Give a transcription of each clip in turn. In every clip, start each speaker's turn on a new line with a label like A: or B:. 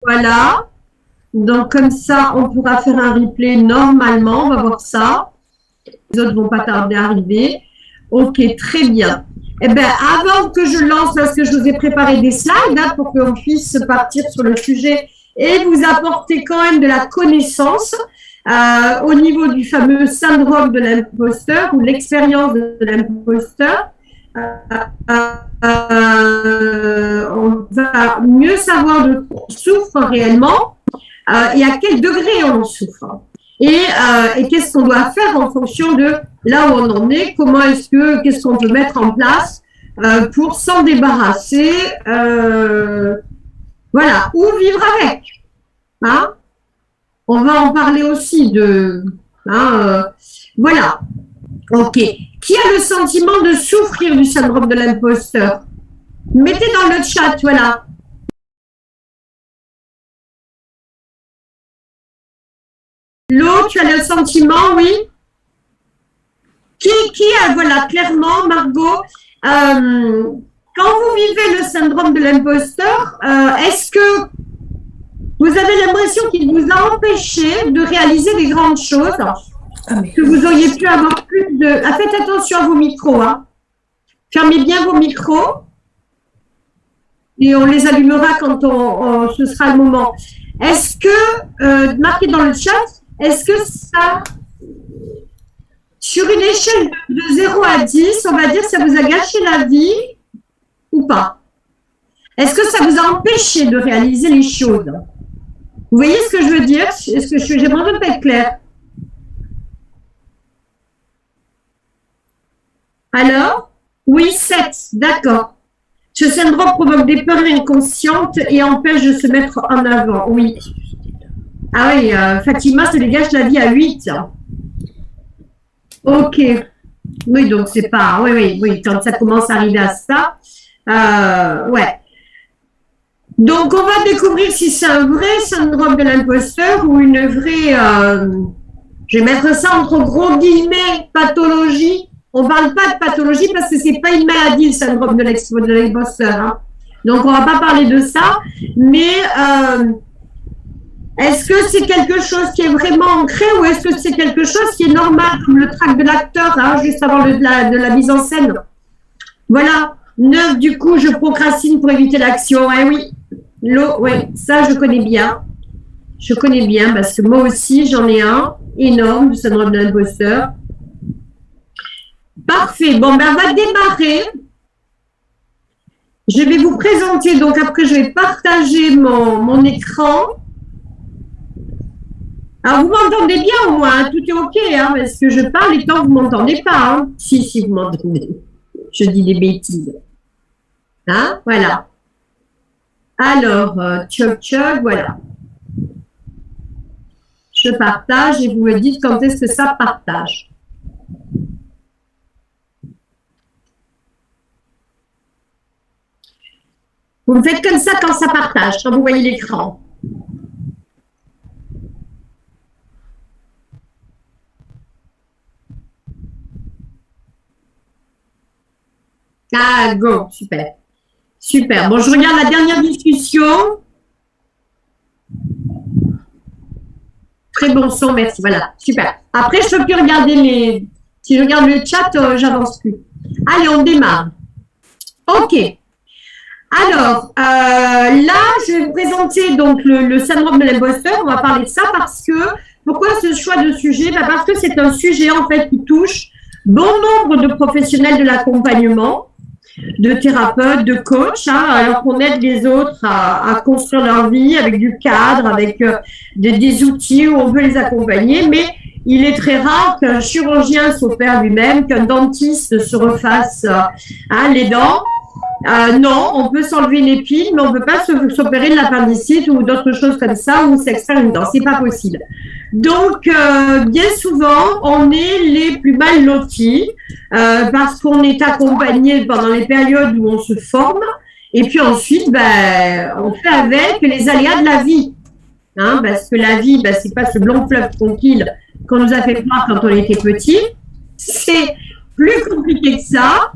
A: Voilà. Donc, comme ça, on pourra faire un replay normalement. On va voir ça. Les autres vont pas tarder à arriver. Ok, très bien. Eh bien, avant que je lance, parce que je vous ai préparé des slides hein, pour qu'on puisse partir sur le sujet et vous apporter quand même de la connaissance au niveau du fameux syndrome de l'imposteur ou l'expérience de l'imposteur. On va mieux savoir de quoi on souffre réellement et à quel degré on en souffre. Et qu'est-ce qu'on doit faire en fonction de là où on en est, qu'est-ce qu'on peut mettre en place pour s'en débarrasser, voilà, ou vivre avec. Hein? On va en parler aussi voilà. Ok. Qui a le sentiment de souffrir du syndrome de l'imposteur? Mettez dans le chat, voilà. L'autre, tu as le sentiment, oui. Qui a, voilà, clairement, Margot, quand vous vivez le syndrome de l'imposteur, est-ce que vous avez l'impression qu'il vous a empêché de réaliser des grandes choses, que vous auriez pu avoir plus de... faites attention à vos micros, hein. Fermez bien vos micros et on les allumera quand ce sera le moment. Est-ce que, marquez dans le chat, est-ce que ça, sur une échelle de 0 à 10, on va dire ça vous a gâché la vie ou pas? Est-ce que ça vous a empêché de réaliser les choses? Vous voyez ce que je veux dire? Est-ce que j'aimerais pas être claire? Alors? Oui, 7, d'accord. Ce syndrome provoque des peurs inconscientes et empêche de se mettre en avant. Oui. Ah oui, Fatima se dégage la vie à 8. Ok. Oui, donc c'est pas... Oui, quand ça commence à arriver à ça. Ouais. Donc, on va découvrir si c'est un vrai syndrome de l'imposteur ou une vraie... je vais mettre ça entre gros guillemets, pathologie. On ne parle pas de pathologie parce que ce n'est pas une maladie, le syndrome de l'imposteur. Hein. Donc, on ne va pas parler de ça. Mais est-ce que c'est quelque chose qui est vraiment ancré ou est-ce que c'est quelque chose qui est normal, comme le trac de l'acteur, hein, juste avant de la mise en scène? Voilà. 9, du coup, je procrastine pour éviter l'action. Eh oui. Oui, ça, je connais bien. Je connais bien parce que moi aussi, j'en ai un énorme, du syndrome de l'imposteur. Parfait. Bon, ben, on va démarrer. Je vais vous présenter, donc après, je vais partager mon écran. Alors, vous m'entendez bien au moins, hein, tout est OK, hein, parce que je parle et tant que vous ne m'entendez pas. Hein. Si, vous m'entendez. Je dis des bêtises. Hein, voilà. Alors, tchoc, voilà. Je partage et vous me dites quand est-ce que ça partage. Vous me faites comme ça quand ça partage, quand vous voyez l'écran. Ah, go, super. Super. Bon, je regarde la dernière discussion. Très bon son, merci. Voilà, super. Après, je ne peux plus regarder Si je regarde le chat, j'avance plus. Allez, on démarre. OK. Alors, là, je vais vous présenter donc le syndrome de l'imposteur. On va parler de ça parce que... Pourquoi ce choix de sujet? Parce que c'est un sujet, en fait, qui touche bon nombre de professionnels de l'accompagnement, de thérapeutes, de coachs, hein, alors qu'on aide les autres à construire leur vie avec du cadre, avec des outils où on peut les accompagner. Mais il est très rare qu'un chirurgien s'opère lui-même, qu'un dentiste se refasse les dents. Non, on peut s'enlever une épine, mais on ne peut pas s'opérer de l'appendicite ou d'autres choses comme ça ou s'extraire une dent. C'est pas possible. Donc, bien souvent, on est les plus mal lotis parce qu'on est accompagné pendant les périodes où on se forme et puis ensuite, on fait avec les aléas de la vie. Hein, parce que la vie, c'est pas ce long fleuve tranquille qu'on nous a fait voir quand on était petit. C'est plus compliqué que ça.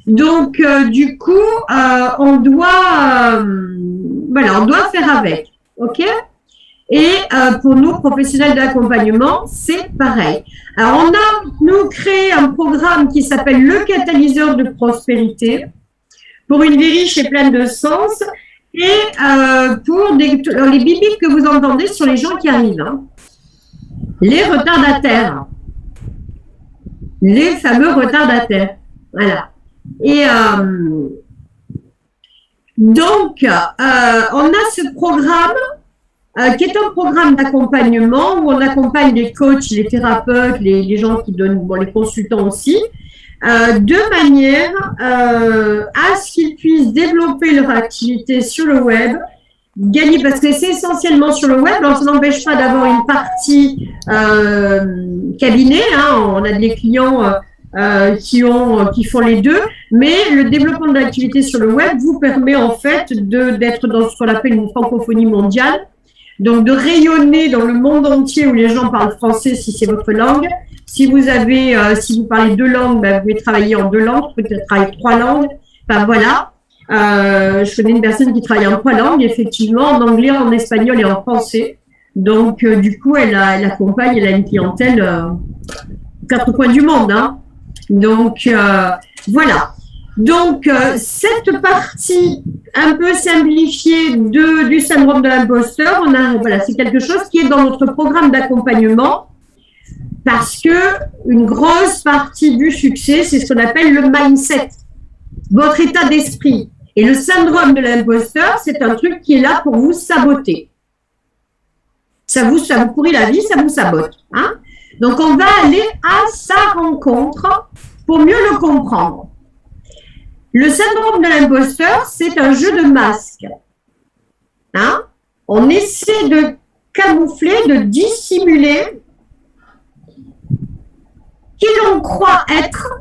A: Donc, du coup, on doit faire avec. ok? Et pour nous, professionnels de l'accompagnement, c'est pareil. Alors, on a, nous, créé un programme qui s'appelle le catalyseur de prospérité pour une vie riche et pleine de sens et pour les bibites que vous entendez sur les gens qui arrivent. Hein. Les retardataires. Les fameux retardataires. Voilà. Et donc, on a ce programme qui est un programme d'accompagnement où on accompagne les coachs, les thérapeutes, les gens qui donnent, bon, les consultants aussi, de manière à ce qu'ils puissent développer leur activité sur le web, gagner, parce que c'est essentiellement sur le web, alors ça n'empêche pas d'avoir une partie cabinet, hein, on a des clients qui font les deux, mais le développement de l'activité sur le web vous permet en fait d'être dans ce qu'on appelle une francophonie mondiale, donc de rayonner dans le monde entier où les gens parlent français si c'est votre langue. Si vous parlez 2 langues, ben vous pouvez travailler en 2 langues, peut-être travailler 3 langues. Enfin voilà. Je connais une personne qui travaille en 3 langues, effectivement, en anglais, en espagnol et en français. Donc du coup, elle accompagne, elle a une clientèle aux 4 coins du monde. Hein. Donc voilà. Donc, cette partie un peu simplifiée du syndrome de l'imposteur, voilà, c'est quelque chose qui est dans notre programme d'accompagnement parce que une grosse partie du succès, c'est ce qu'on appelle le mindset, votre état d'esprit. Et le syndrome de l'imposteur, c'est un truc qui est là pour vous saboter. Ça vous pourrit la vie, ça vous sabote. Hein? Donc, on va aller à sa rencontre pour mieux le comprendre. Le syndrome de l'imposteur, c'est un jeu de masques. Hein? On essaie de camoufler, de dissimuler qui l'on croit être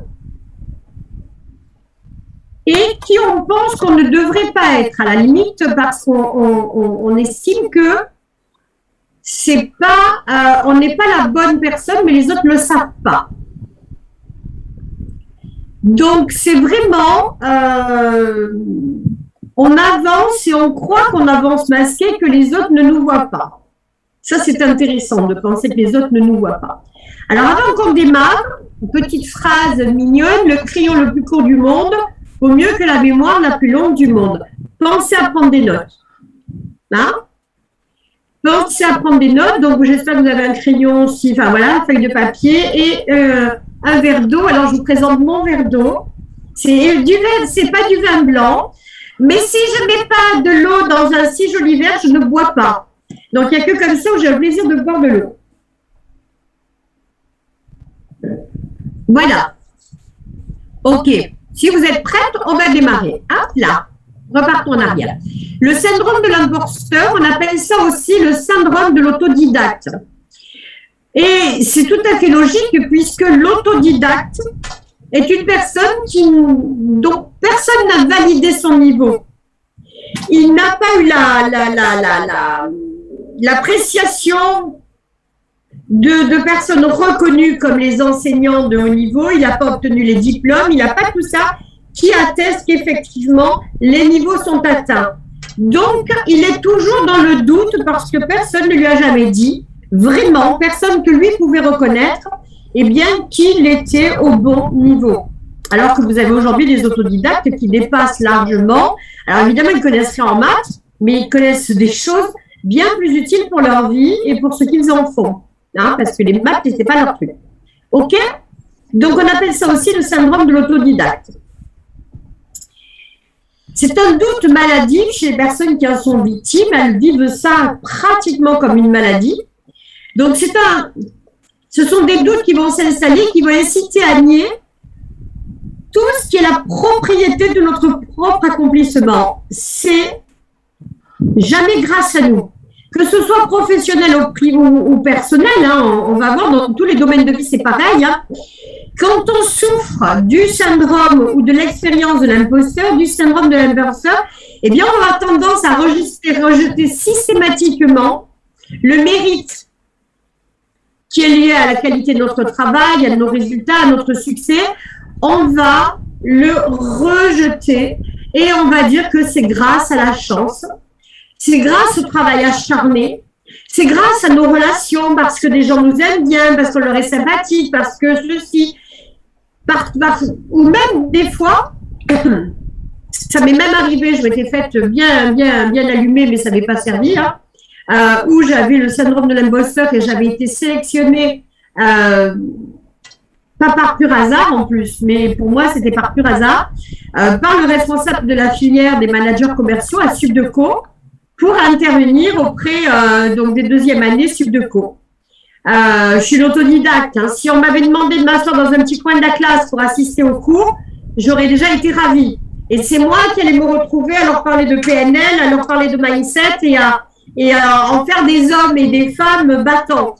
A: et qui on pense qu'on ne devrait pas être, à la limite, parce qu'on estime que c'est pas, on n'est pas la bonne personne, mais les autres ne le savent pas. Donc, c'est vraiment, on avance et on croit qu'on avance masqué, que les autres ne nous voient pas. Ça, c'est intéressant de penser que les autres ne nous voient pas. Alors, avant qu'on démarre, une petite phrase mignonne, le crayon le plus court du monde vaut mieux que la mémoire la plus longue du monde. Pensez à prendre des notes. Hein? Pensez à prendre des notes. Donc, j'espère que vous avez un crayon aussi, enfin voilà, une feuille de papier et un verre d'eau. Alors, je vous présente mon verre d'eau. C'est pas du vin blanc. Mais si je ne mets pas de l'eau dans un si joli verre, je ne bois pas. Donc, il n'y a que comme ça où j'ai le plaisir de boire de l'eau. Voilà. OK. Si vous êtes prête, on va démarrer. Hop là. Repartons en arrière. Le syndrome de l'imposteur, on appelle ça aussi le syndrome de l'autodidacte. Et c'est tout à fait logique puisque l'autodidacte est une personne dont personne n'a validé son niveau. Il n'a pas eu l'appréciation de personnes reconnues comme les enseignants de haut niveau. Il n'a pas obtenu les diplômes, il n'a pas tout ça qui atteste qu'effectivement les niveaux sont atteints. Donc, il est toujours dans le doute parce que personne ne lui a jamais dit, vraiment, personne que lui pouvait reconnaître, eh bien, qu'il était au bon niveau. Alors que vous avez aujourd'hui des autodidactes qui dépassent largement. Alors, évidemment, ils connaissent rien en maths, mais ils connaissent des choses bien plus utiles pour leur vie et pour ce qu'ils en font. Hein, parce que les maths, c'est pas leur truc. OK? Donc, on appelle ça aussi le syndrome de l'autodidacte. C'est un doute maladif chez les personnes qui en sont victimes. Elles vivent ça pratiquement comme une maladie. Donc, ce sont des doutes qui vont s'installer, qui vont inciter à nier tout ce qui est la propriété de notre propre accomplissement. C'est jamais grâce à nous. Que ce soit professionnel ou personnel, hein, on va voir dans tous les domaines de vie, c'est pareil. Hein. Quand on souffre du syndrome ou de l'expérience de l'imposteur, du syndrome de l'imposteur, eh bien, on a tendance à rejeter systématiquement le mérite qui est lié à la qualité de notre travail, à nos résultats, à notre succès. On va le rejeter et on va dire que c'est grâce à la chance. c'est grâce au travail acharné, c'est grâce à nos relations, parce que des gens nous aiment bien, parce qu'on leur est sympathique, parce que ceci, ou même des fois, ça m'est même arrivé, je m'étais faite bien allumée, mais ça n'avait pas servi, hein, où j'avais le syndrome de l'imposteur et j'avais été sélectionnée, pas par pur hasard en plus, mais pour moi c'était par pur hasard, par le responsable de la filière des managers commerciaux à Subdeco pour intervenir auprès donc des deuxièmes années Subdeco. Je suis l'autodidacte. Hein. Si on m'avait demandé de m'asseoir dans un petit coin de la classe pour assister aux cours, j'aurais déjà été ravie. Et c'est moi qui allais me retrouver à leur parler de PNL, à leur parler de mindset et à en faire des hommes et des femmes battantes.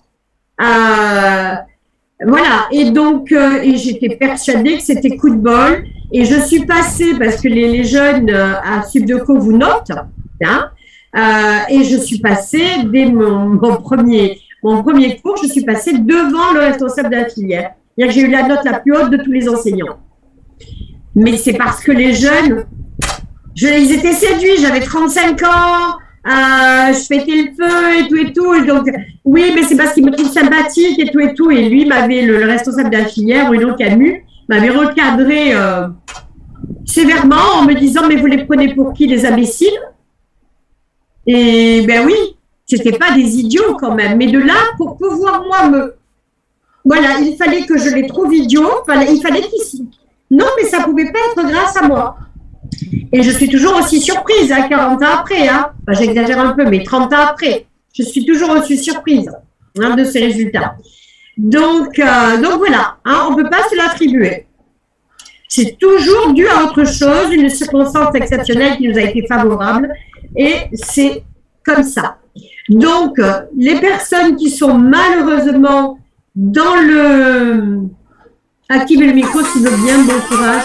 A: Voilà. Et donc, et j'étais persuadée que c'était coup de bol. Et je suis passée, parce que les jeunes à Subdeco vous notent, hein, et je suis passée dès mon premier cours, je suis passée devant le responsable de la filière. C'est-à-dire que j'ai eu la note la plus haute de tous les enseignants. Mais c'est parce que les jeunes, ils étaient séduits, j'avais 35 ans, je pétais le feu et tout. Et donc, oui, mais c'est parce qu'ils me trouvent sympathique et tout. Et lui, le responsable de la filière, Bruno Camus, m'avait recadré sévèrement en me disant, mais vous les prenez pour qui, les imbéciles? Et ben oui, c'était pas des idiots quand même. Mais de là, pour pouvoir voilà, il fallait que je les trouve idiots, il fallait qu'ils... Non, mais ça pouvait pas être grâce à moi. Et je suis toujours aussi surprise, 40 ans après. Hein. Enfin, j'exagère un peu, mais 30 ans après. Je suis toujours aussi surprise de ces résultats. Donc voilà, hein, on ne peut pas se l'attribuer. C'est toujours dû à autre chose, une circonstance exceptionnelle qui nous a été favorable. Et c'est comme ça. Donc, les personnes qui sont malheureusement dans le... Activez le micro s'il veut bien, bon courage.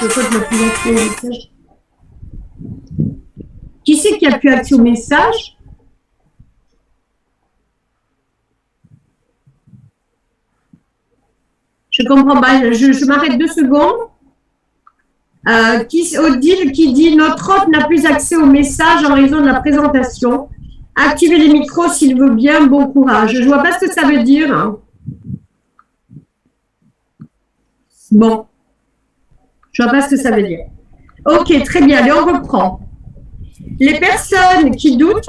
A: Qui c'est qui a pu accéder au message? Je ne comprends pas, je m'arrête 2 secondes. Odile qui dit « Notre hôte n'a plus accès au message en raison de la présentation. Activez les micros s'il veut bien, bon courage. » Je ne vois pas ce que ça veut dire. Hein. Bon, je ne vois pas ce que ça veut dire. Ok, très bien, allez, on reprend. Les personnes qui doutent,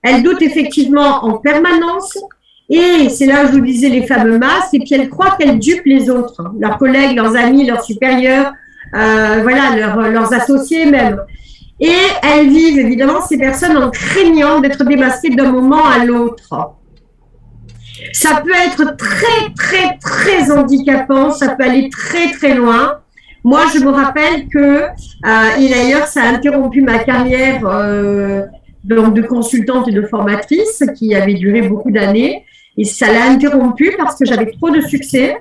A: elles doutent effectivement en permanence, et c'est là où je vous disais les fameux masses, et puis elles croient qu'elles dupent les autres, hein, leurs collègues, leurs amis, leurs supérieurs, voilà, leurs associés même. Et elles vivent évidemment ces personnes en craignant d'être démasquées d'un moment à l'autre. Ça peut être très, très, très handicapant, ça peut aller très, très loin. Moi, je me rappelle que, et d'ailleurs, ça a interrompu ma carrière donc de consultante et de formatrice qui avait duré beaucoup d'années. Et ça l'a interrompu parce que j'avais trop de succès.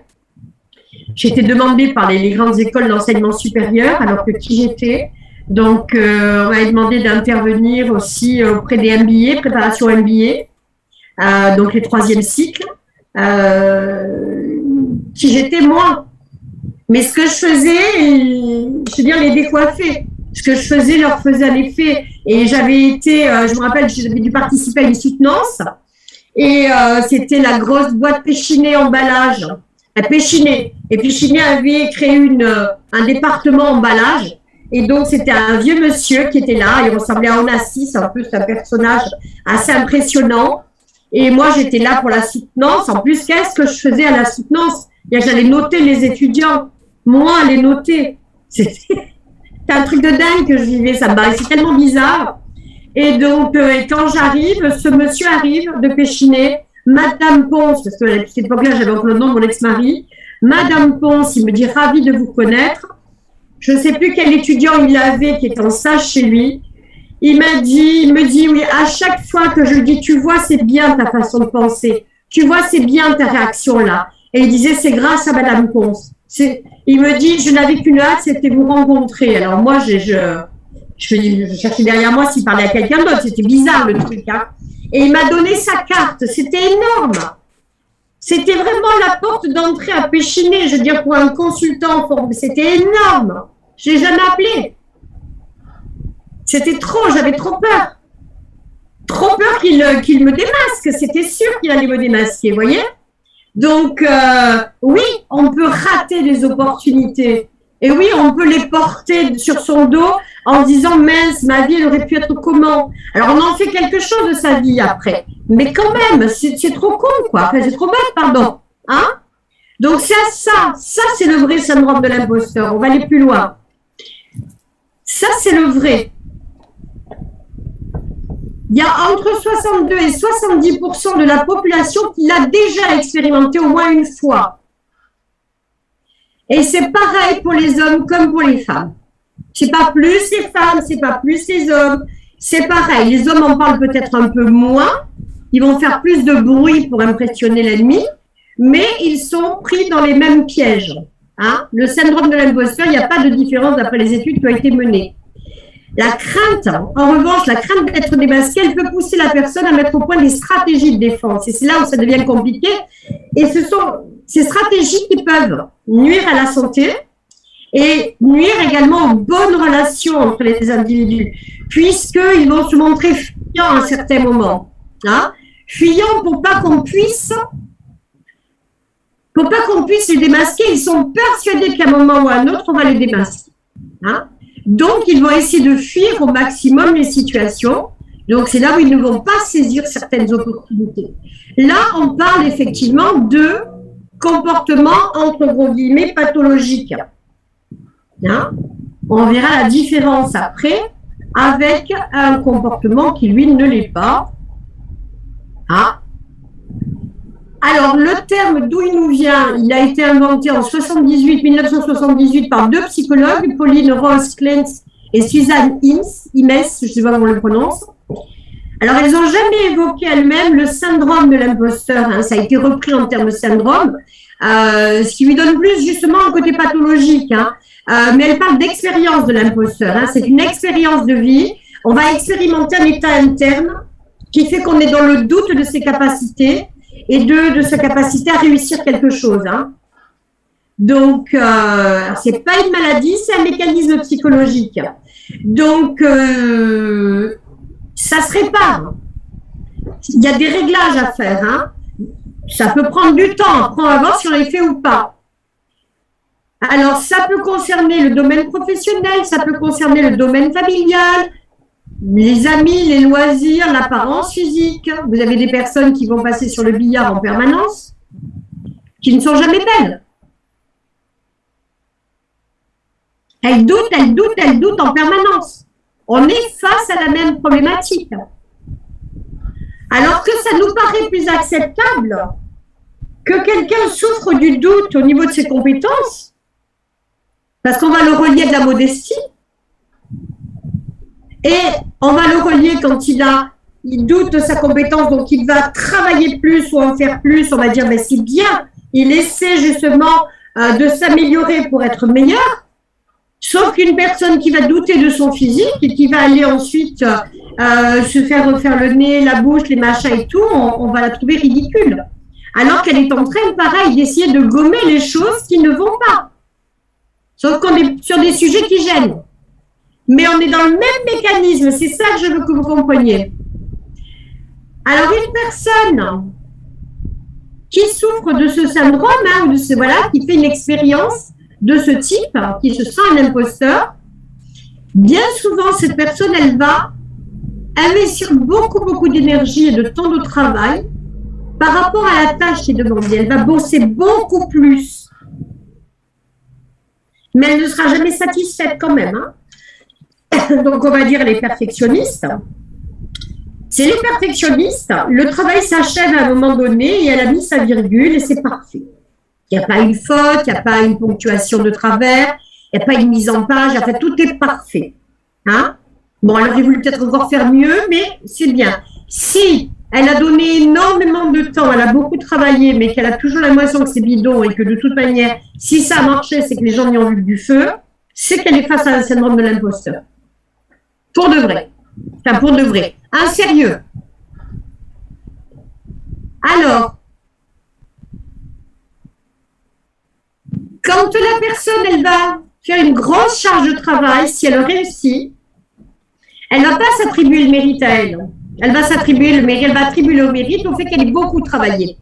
A: J'étais demandée par les grandes écoles d'enseignement supérieur, alors que qui j'étais. Donc, on m'avait demandé d'intervenir aussi auprès des MBA, préparation MBA. Donc les 3e cycles, qui j'étais moi. Mais ce que je faisais, je veux dire, les décoiffés. Ce que je faisais leur faisait un effet. Et j'avais été, je me rappelle, j'avais dû participer à une soutenance. Et c'était la grosse boîte Péchinet emballage. Péchinet. Et Péchinet avait créé un département emballage. Et donc, c'était un vieux monsieur qui était là. Il ressemblait à Onassis, un peu, c'est un personnage assez impressionnant. Et moi, j'étais là pour la soutenance. En plus, qu'est-ce que je faisais à la soutenance? J'allais noter les étudiants. Moi, les noter. C'était un truc de dingue que je vivais. Ça me paraissait tellement bizarre. Et donc, quand j'arrive, ce monsieur arrive de Péchinet. Madame Ponce, parce que à cette époque-là, j'avais encore le nom de mon ex-mari. Madame Ponce, il me dit « Ravi de vous connaître ». Je ne sais plus quel étudiant il avait qui était en stage chez lui. Il me dit, oui, à chaque fois que je lui dis, tu vois, c'est bien ta façon de penser. Tu vois, c'est bien ta réaction là. Et il disait, c'est grâce à Madame Ponce. Il me dit, je n'avais qu'une hâte, c'était vous rencontrer. Alors moi, je cherchais derrière moi s'il parlait à quelqu'un d'autre. C'était bizarre le truc. Hein. Et il m'a donné sa carte. C'était énorme. C'était vraiment la porte d'entrée à Péchinet. Je veux dire, pour un consultant, c'était énorme. Je l'ai jamais appelé. C'était trop, j'avais trop peur. trop peur qu'il me démasque. C'était sûr qu'il allait me démasquer, vous voyez? Donc, oui, on peut rater des opportunités. Et oui, on peut les porter sur son dos en disant, mince, ma vie, elle aurait pu être comment? Alors, on en fait quelque chose de sa vie après. Mais quand même, c'est trop con, quoi. Enfin, c'est trop bête, pardon. Hein? Donc, ça, c'est le vrai syndrome de l'imposteur. On va aller plus loin. Ça, c'est le vrai. Il y a entre 62 et 70% de la population qui l'a déjà expérimenté au moins une fois. Et c'est pareil pour les hommes comme pour les femmes. C'est pas plus les femmes, c'est pas plus les hommes. C'est pareil. Les hommes en parlent peut-être un peu moins. Ils vont faire plus de bruit pour impressionner l'ennemi, mais ils sont pris dans les mêmes pièges. Hein? Le syndrome de l'imposteur, il n'y a pas de différence d'après les études qui ont été menées. La crainte, en revanche, la crainte d'être démasqué, elle peut pousser la personne à mettre au point des stratégies de défense. Et c'est là où ça devient compliqué. Et ce sont ces stratégies qui peuvent nuire à la santé et nuire également aux bonnes relations entre les individus, puisqu'ils vont se montrer fuyants à un certain moment. Hein? Fuyants pour pas qu'on puisse les démasquer. Ils sont persuadés qu'à un moment ou à un autre, on va les démasquer. Hein? Donc, ils vont essayer de fuir au maximum les situations. Donc, c'est là où ils ne vont pas saisir certaines opportunités. Là, on parle effectivement de comportement, entre gros guillemets, pathologique. Hein? On verra la différence après avec un comportement qui, lui, ne l'est pas. Hein? Alors, le terme d'où il nous vient, il a été inventé en 1978 par deux psychologues, Pauline Rose Clance et Suzanne Imes, je ne sais pas comment on le prononce. Alors, elles n'ont jamais évoqué elles-mêmes le syndrome de l'imposteur. Hein, ça a été repris en termes syndrome, ce qui lui donne plus justement un côté pathologique. Hein. Mais elles parlent d'expérience de l'imposteur. Hein, c'est une expérience de vie. On va expérimenter un état interne qui fait qu'on est dans le doute de ses capacités et de sa capacité à réussir quelque chose. Hein. Donc, c'est pas une maladie, c'est un mécanisme psychologique. Donc, ça se répare. Il y a des réglages à faire. Hein. Ça peut prendre du temps. Après, on va voir si on les fait ou pas. Alors, ça peut concerner le domaine professionnel, ça peut concerner le domaine familial, les amis, les loisirs, l'apparence physique. Vous avez des personnes qui vont passer sur le billard en permanence, qui ne sont jamais belles. Elles doutent en permanence. On est face à la même problématique. Alors que ça nous paraît plus acceptable que quelqu'un souffre du doute au niveau de ses compétences, parce qu'on va le relier à de la modestie, et on va le relier quand il doute de sa compétence, donc il va travailler plus ou en faire plus, on va dire, mais c'est bien, il essaie justement de s'améliorer pour être meilleur, sauf qu'une personne qui va douter de son physique et qui va aller ensuite se faire refaire le nez, la bouche, les machins et tout, on va la trouver ridicule. Alors qu'elle est en train, pareil, d'essayer de gommer les choses qui ne vont pas. Sauf qu'on est sur des sujets qui gênent. Mais on est dans le même mécanisme, c'est ça que je veux que vous compreniez. Alors, une personne qui souffre de ce syndrome, hein, ou de ce, voilà, qui fait une expérience de ce type, qui se sent un imposteur, bien souvent, cette personne, elle va investir beaucoup d'énergie et de temps de travail par rapport à la tâche qui est demandée. Elle va bosser beaucoup plus. Mais elle ne sera jamais satisfaite quand même. Hein. Donc, on va dire les perfectionnistes. C'est les perfectionnistes. Le travail s'achève à un moment donné et elle a mis sa virgule et c'est parfait. Il n'y a pas une faute, il n'y a pas une ponctuation de travers, il n'y a pas une mise en page. En fait, tout est parfait. Hein? Bon, elle aurait voulu peut-être encore faire mieux, mais c'est bien. Si elle a donné énormément de temps, elle a beaucoup travaillé, mais qu'elle a toujours l'impression que c'est bidon et que de toute manière, si ça a marché, c'est que les gens y ont vu du feu, c'est qu'elle est face à un syndrome de l'imposteur. Pour de vrai. Enfin, pour de vrai. Un sérieux. Alors, quand la personne, elle va faire une grosse charge de travail, si elle réussit, elle ne va pas s'attribuer le mérite à elle. Elle va s'attribuer le mérite, elle va attribuer le mérite au fait qu'elle ait beaucoup travaillé.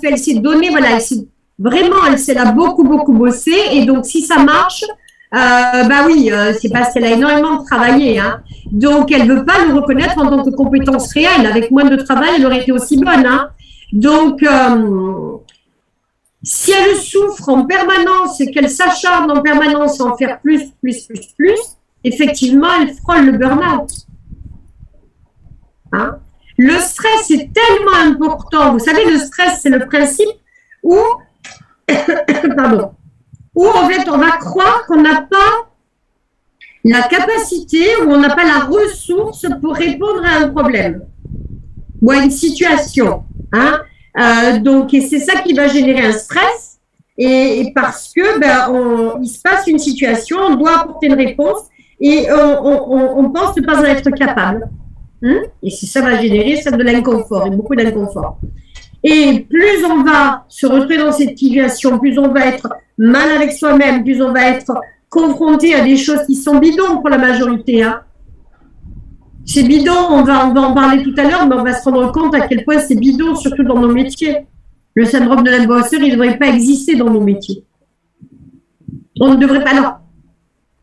A: Elle s'est donnée, voilà, elle a beaucoup, beaucoup bossé. Et donc, si ça marche, bah oui, c'est parce qu'elle a énormément travaillé. Hein. Donc, elle ne veut pas le reconnaître en tant que compétence réelle. Avec moins de travail, elle aurait été aussi bonne. Hein. Donc, si elle souffre en permanence et qu'elle s'acharne en permanence à en faire plus, effectivement, elle frôle le burn-out. Hein. Le stress est tellement important. Vous savez, le stress, c'est le principe où, pardon, où en fait, on va croire qu'on n'a pas la capacité ou on n'a pas la ressource pour répondre à un problème ou à une situation. Hein. Donc, et c'est ça qui va générer un stress. Et parce que il se passe une situation, on doit apporter une réponse et on pense ne pas en être capable. Et ça va générer de l'inconfort et beaucoup d'inconfort. Et plus on va se retrouver dans cette situation, plus on va être mal avec soi-même, plus on va être confronté à des choses qui sont bidons pour la majorité. Hein. C'est bidon, on va en parler tout à l'heure, mais on va se rendre compte à quel point c'est bidon, surtout dans nos métiers. Le syndrome de l'imposteur, il ne devrait pas exister dans nos métiers. On ne devrait pas... Non.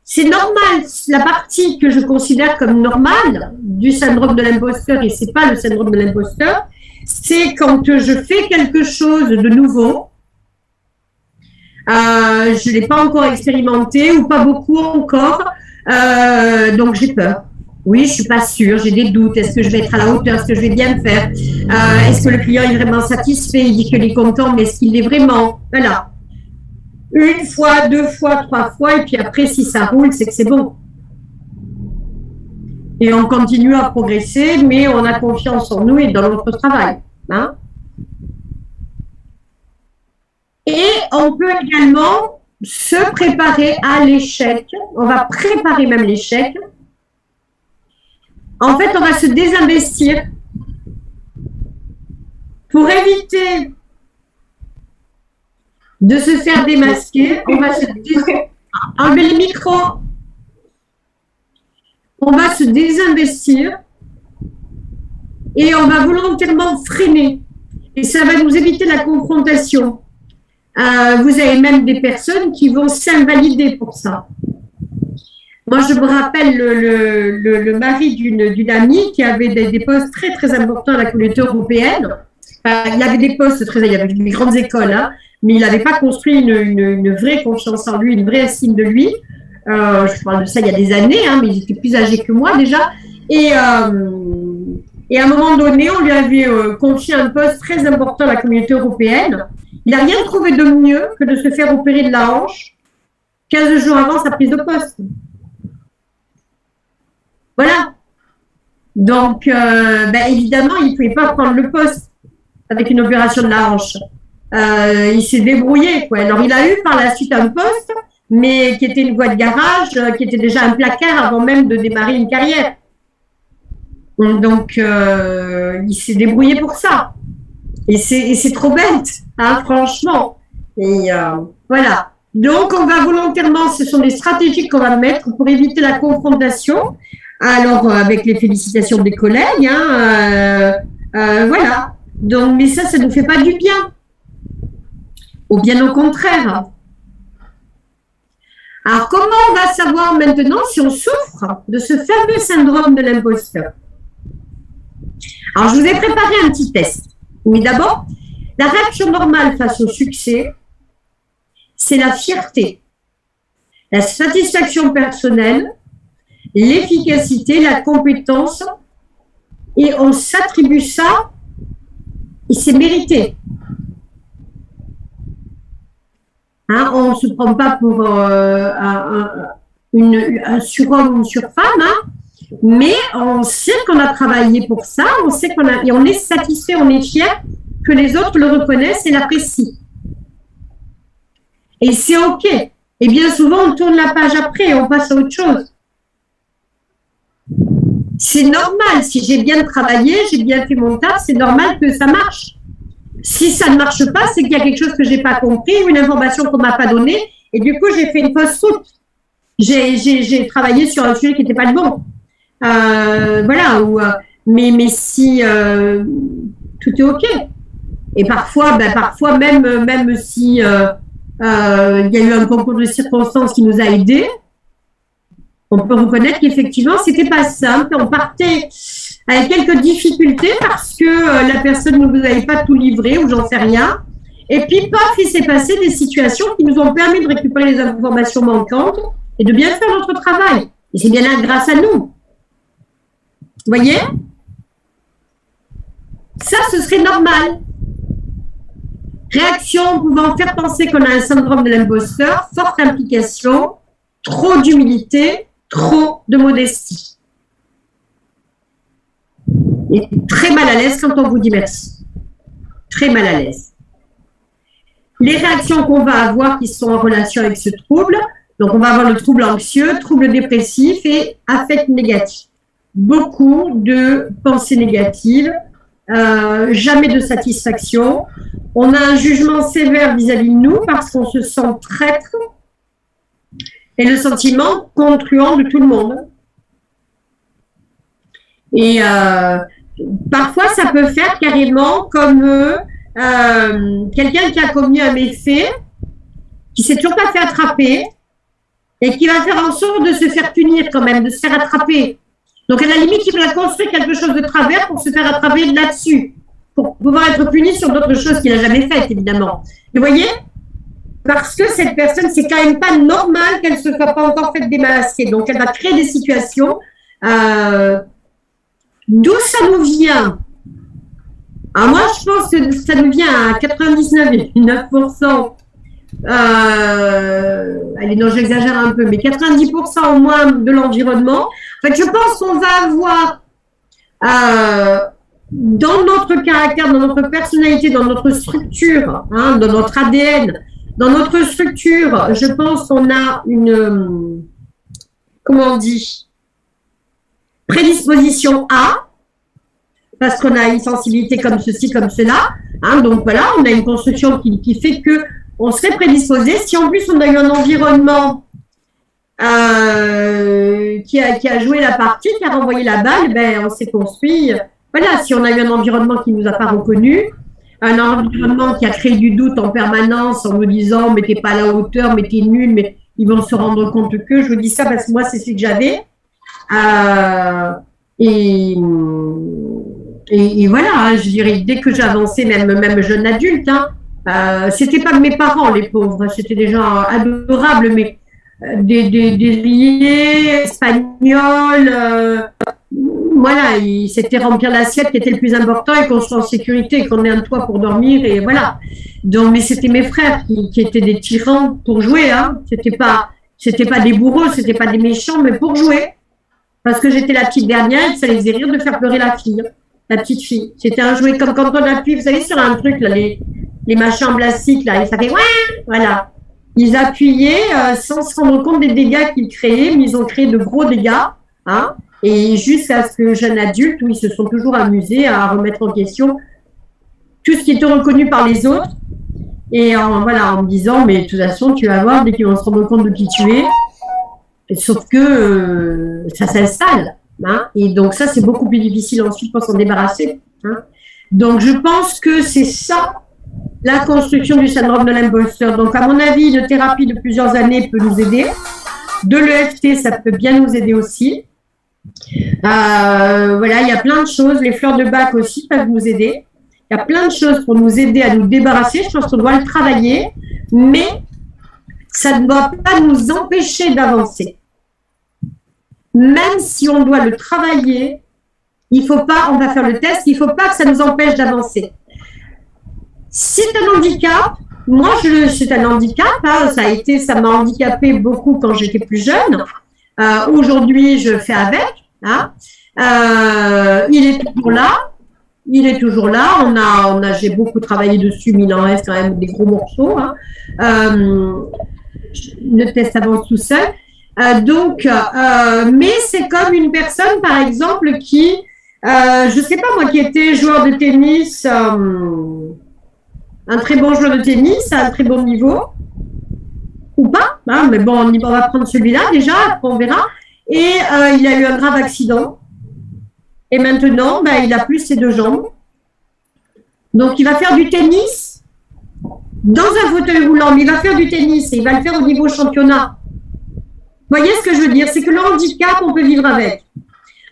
A: C'est normal, la partie que je considère comme normale du syndrome de l'imposteur, et ce n'est pas le syndrome de l'imposteur, c'est quand je fais quelque chose de nouveau, je ne l'ai pas encore expérimenté ou pas beaucoup encore, donc j'ai peur. Oui, je ne suis pas sûre, j'ai des doutes. Est-ce que je vais être à la hauteur? Est-ce que je vais bien faire? Est-ce que le client est vraiment satisfait? Il dit qu'il est content, mais est-ce qu'il l'est vraiment? Voilà. Une fois, deux fois, trois fois, et puis après, si ça roule, c'est que c'est bon. Et on continue à progresser, mais on a confiance en nous et dans notre travail. Hein. Et on peut également se préparer à l'échec. On va préparer même l'échec. En fait, on va se désinvestir pour éviter de se faire démasquer. On va se enlever le micro. On va se désinvestir et on va volontairement freiner. Et ça va nous éviter la confrontation. Vous avez même des personnes qui vont s'invalider pour ça. Moi, je me rappelle le mari d'une amie qui avait des postes très, très importants à la communauté européenne. Il avait des postes il avait des grandes écoles, hein, mais il n'avait pas construit une vraie confiance en lui, une vraie estime de lui. Je parle de ça il y a des années, hein, mais il était plus âgé que moi déjà. Et à un moment donné, on lui avait confié un poste très important à la communauté européenne. Il n'a rien trouvé de mieux que de se faire opérer de la hanche 15 jours avant sa prise de poste. Voilà. Donc, évidemment, il ne pouvait pas prendre le poste avec une opération de la hanche. Il s'est débrouillé, quoi. Alors, il a eu par la suite un poste, mais qui était une voie de garage, qui était déjà un placard avant même de démarrer une carrière. Donc, il s'est débrouillé pour ça. Et c'est trop bête, hein, franchement. Et voilà. Donc, on va volontairement, ce sont des stratégies qu'on va mettre pour éviter la confrontation. Alors, avec les félicitations des collègues, hein, voilà. Donc, mais ça ne nous fait pas du bien. Ou bien au contraire. Alors, comment on va savoir maintenant si on souffre de ce fameux syndrome de l'imposteur? Alors, je vous ai préparé un petit test. Mais d'abord, la réaction normale face au succès, c'est la fierté, la satisfaction personnelle, l'efficacité, la compétence, et on s'attribue ça, et c'est mérité. Hein, on ne se prend pas pour un surhomme ou une surfemme, hein, mais on sait qu'on a travaillé pour ça, on sait et on est satisfait, on est fier que les autres le reconnaissent et l'apprécient. Et c'est OK. Et bien souvent, on tourne la page après et on passe à autre chose. C'est normal, si j'ai bien travaillé, j'ai bien fait mon taf, c'est normal que ça marche. Si ça ne marche pas, c'est qu'il y a quelque chose que je n'ai pas compris, une information qu'on ne m'a pas donnée, et du coup, j'ai fait une fausse route. J'ai travaillé sur un sujet qui n'était pas le bon. voilà, mais si tout est OK. Et parfois, parfois même si il y a eu un concours de circonstances qui nous a aidés, on peut reconnaître qu'effectivement, c'était pas simple. On partait avec quelques difficultés parce que la personne ne vous avait pas tout livré ou j'en sais rien. Et puis, paf, il s'est passé des situations qui nous ont permis de récupérer les informations manquantes et de bien faire notre travail. Et c'est bien là grâce à nous. Vous voyez? Ça, ce serait normal. Réaction pouvant faire penser qu'on a un syndrome de l'imposteur, forte implication, trop d'humilité, trop de modestie. Et très mal à l'aise quand on vous dit merci. Très mal à l'aise. Les réactions qu'on va avoir qui sont en relation avec ce trouble, donc on va avoir le trouble anxieux, trouble dépressif et affect négatif. Beaucoup de pensées négatives, jamais de satisfaction. On a un jugement sévère vis-à-vis de nous parce qu'on se sent traître et le sentiment concluant de tout le monde. Et parfois, ça peut faire carrément comme quelqu'un qui a commis un méfait, qui ne s'est toujours pas fait attraper et qui va faire en sorte de se faire punir quand même, de se faire attraper. Donc, à la limite, il va construire quelque chose de travers pour se faire attraper là-dessus, pour pouvoir être puni sur d'autres choses qu'il n'a jamais faites, évidemment. Vous voyez? Parce que cette personne, c'est quand même pas normal qu'elle ne se soit pas encore faite démasquer. Donc, elle va créer des situations. D'où ça nous vient? Alors, moi, je pense que ça nous vient à 99,9%. Allez, non, j'exagère un peu, mais 90% au moins de l'environnement. En fait, je pense qu'on va avoir dans notre caractère, dans notre personnalité, dans notre structure, hein, dans notre ADN, dans notre structure, je pense qu'on a une, comment on dit, prédisposition à, parce qu'on a une sensibilité comme ceci, comme cela. Hein, donc voilà, on a une construction qui fait que on serait prédisposé. Si en plus on a eu un environnement qui a joué la partie, qui a renvoyé la balle, ben on s'est construit. Voilà, si on a eu un environnement qui ne nous a pas reconnus, un environnement qui a créé du doute en permanence en nous disant mais t'es pas à la hauteur, mais t'es nul, mais ils vont se rendre compte que je vous dis ça parce que moi c'est celui que j'avais. Et voilà, hein, je dirais dès que j'ai avancé, même jeune adulte, hein, c'était pas mes parents les pauvres, c'était des gens adorables, mais des liés espagnols. Voilà, c'était remplir l'assiette qui était le plus important et qu'on soit en sécurité et qu'on ait un toit pour dormir et voilà. Donc, mais c'était mes frères qui étaient des tyrans pour jouer, hein. C'était pas des bourreaux, c'était pas des méchants, mais pour jouer. Parce que j'étais la petite dernière et ça les faisait rire de faire pleurer la fille, la petite fille. C'était un jouet comme quand on appuie, vous savez, sur un truc, là, les machins en plastique, là, et ça fait ouais, voilà. Ils appuyaient sans se rendre compte des dégâts qu'ils créaient, mais ils ont créé de gros dégâts, hein. Et jusqu'à ce que jeune adulte, où ils se sont toujours amusés à remettre en question tout ce qui était reconnu par les autres. Et voilà, en me disant, mais de toute façon, tu vas voir, dès qu'ils vont se rendre compte de qui tu es. Sauf que ça s'installe. Hein, et donc ça, c'est beaucoup plus difficile ensuite pour s'en débarrasser. Hein. Donc je pense que c'est ça, la construction du syndrome de l'imposteur. Donc à mon avis, une thérapie de plusieurs années peut nous aider. De l'EFT, ça peut bien nous aider aussi. Voilà, il y a plein de choses. Les fleurs de bac aussi peuvent nous aider. Il y a plein de choses pour nous aider à nous débarrasser. Je pense qu'on doit le travailler, mais ça ne doit pas nous empêcher d'avancer. Même si on doit le travailler, il faut pas, on va faire le test, il ne faut pas que ça nous empêche d'avancer. C'est un handicap. Moi, c'est un handicap. Hein, ça m'a handicapé beaucoup quand j'étais plus jeune. Aujourd'hui, je fais avec. Hein. Il est toujours là. Il est toujours là. J'ai beaucoup travaillé dessus, mais il en reste quand même des gros morceaux. Hein. Le test avance tout seul. Mais c'est comme une personne, par exemple, qui, je sais pas moi, qui était joueur de tennis, un très bon joueur de tennis, à un très bon niveau, ou pas, hein, mais bon, on va prendre celui-là déjà, après on verra. et il a eu un grave accident. Et maintenant, il n'a plus ses deux jambes. Donc, il va faire du tennis dans un fauteuil roulant, mais il va faire du tennis et il va le faire au niveau championnat. Vous voyez ce que je veux dire? C'est que le handicap, on peut vivre avec.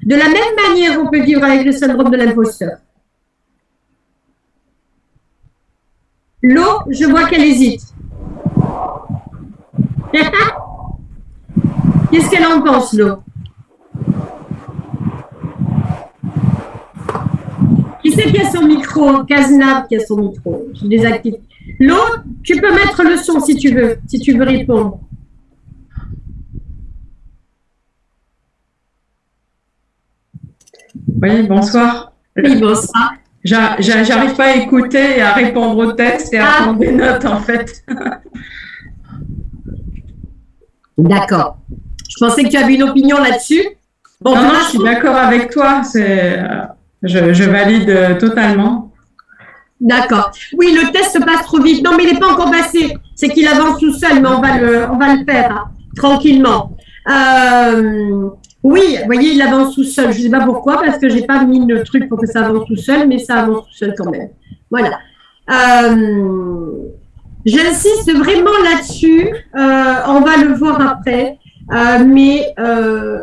A: De la même manière, on peut vivre avec le syndrome de l'imposteur. L'eau, je vois qu'elle hésite. Qu'est-ce qu'elle en pense, l'eau? Qui c'est qui a son micro? Cazenave qui a son micro. Je désactive. L'eau, tu peux mettre le son si tu veux répondre.
B: Oui, bonsoir.
A: Oui, bonsoir.
B: J'arrive pas à écouter et à répondre aux textes et à prendre des notes, en fait.
A: D'accord. Je pensais que tu avais une opinion là-dessus.
B: Bon, non, je suis d'accord avec toi. Je valide totalement.
A: D'accord. Oui, le test passe trop vite. Non, mais il n'est pas encore passé. C'est qu'il avance tout seul, mais on va le faire hein, tranquillement. Oui, vous voyez, il avance tout seul. Je ne sais pas pourquoi, parce que je n'ai pas mis le truc pour que ça avance tout seul, mais ça avance tout seul quand même. Voilà. J'insiste vraiment là-dessus. On va le voir après. Mais à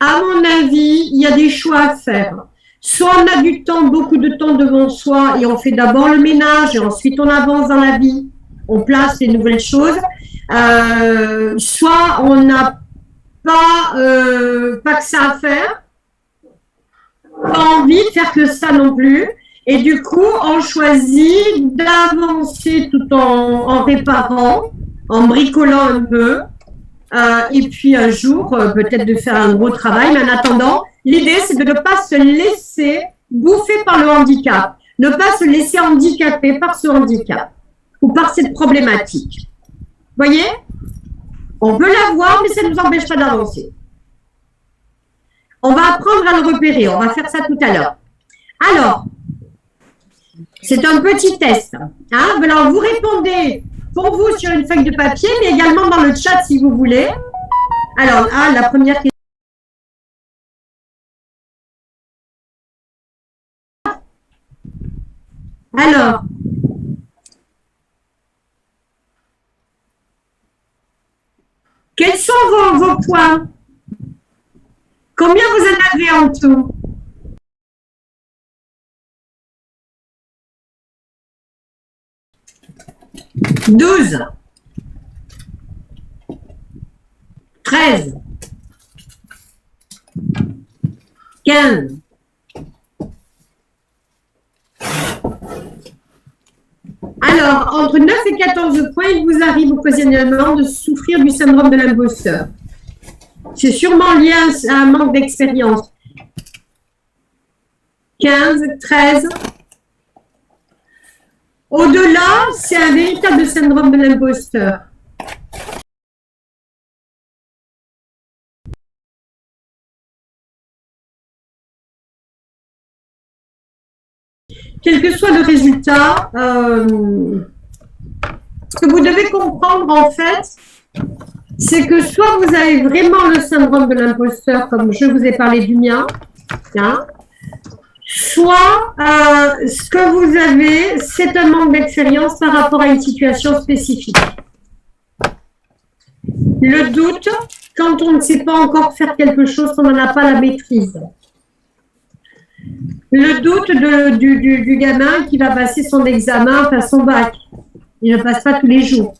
A: mon avis, il y a des choix à faire. Soit on a du temps, beaucoup de temps devant soi et on fait d'abord le ménage et ensuite on avance dans la vie, on place les nouvelles choses. Soit on n'a pas que ça à faire, pas envie de faire que ça non plus. Et du coup, on choisit d'avancer tout en réparant, en bricolant un peu. Et puis un jour, peut-être de faire un gros travail. Mais en attendant, l'idée, c'est de ne pas se laisser bouffer par le handicap. Ne pas se laisser handicaper par ce handicap ou par cette problématique. Vous voyez? On peut la voir, mais ça ne nous empêche pas d'avancer. On va apprendre à le repérer. On va faire ça tout à l'heure. Alors, c'est un petit test. Hein? Alors, vous répondez pour vous sur une feuille de papier, mais également dans le chat si vous voulez. Alors, la première question. Alors, quels sont vos points? Combien vous en avez en tout? « 12, 13, 15, alors, entre 9 et 14 points, il vous arrive occasionnellement de souffrir du syndrome de l'imposteur. C'est sûrement lié à un manque d'expérience. 15, 13. Au-delà, c'est un véritable syndrome de l'imposteur. Quel que soit le résultat, ce que vous devez comprendre en fait, c'est que soit vous avez vraiment le syndrome de l'imposteur, comme je vous ai parlé du mien, hein, soit ce que vous avez, c'est un manque d'expérience par rapport à une situation spécifique. Le doute, quand on ne sait pas encore faire quelque chose, qu'on n'en a pas la maîtrise. Le doute du gamin qui va passer son examen, enfin son bac. Il ne passe pas tous les jours.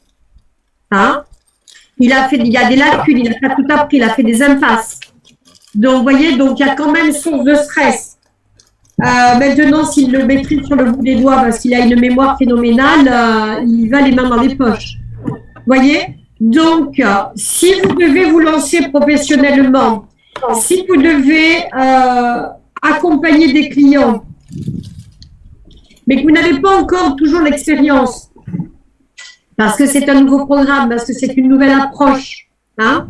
A: Hein? Il y a des lacunes, il n'a pas tout appris, il a fait des impasses. Donc, vous voyez, donc il y a quand même source de stress. Maintenant, s'il le maîtrise sur le bout des doigts parce qu'il a une mémoire phénoménale, il va les mains dans les poches. Vous voyez? Donc, si vous devez vous lancer professionnellement, si vous devez accompagner des clients, mais que vous n'avez pas encore toujours l'expérience, parce que c'est un nouveau programme, parce que c'est une nouvelle approche, hein?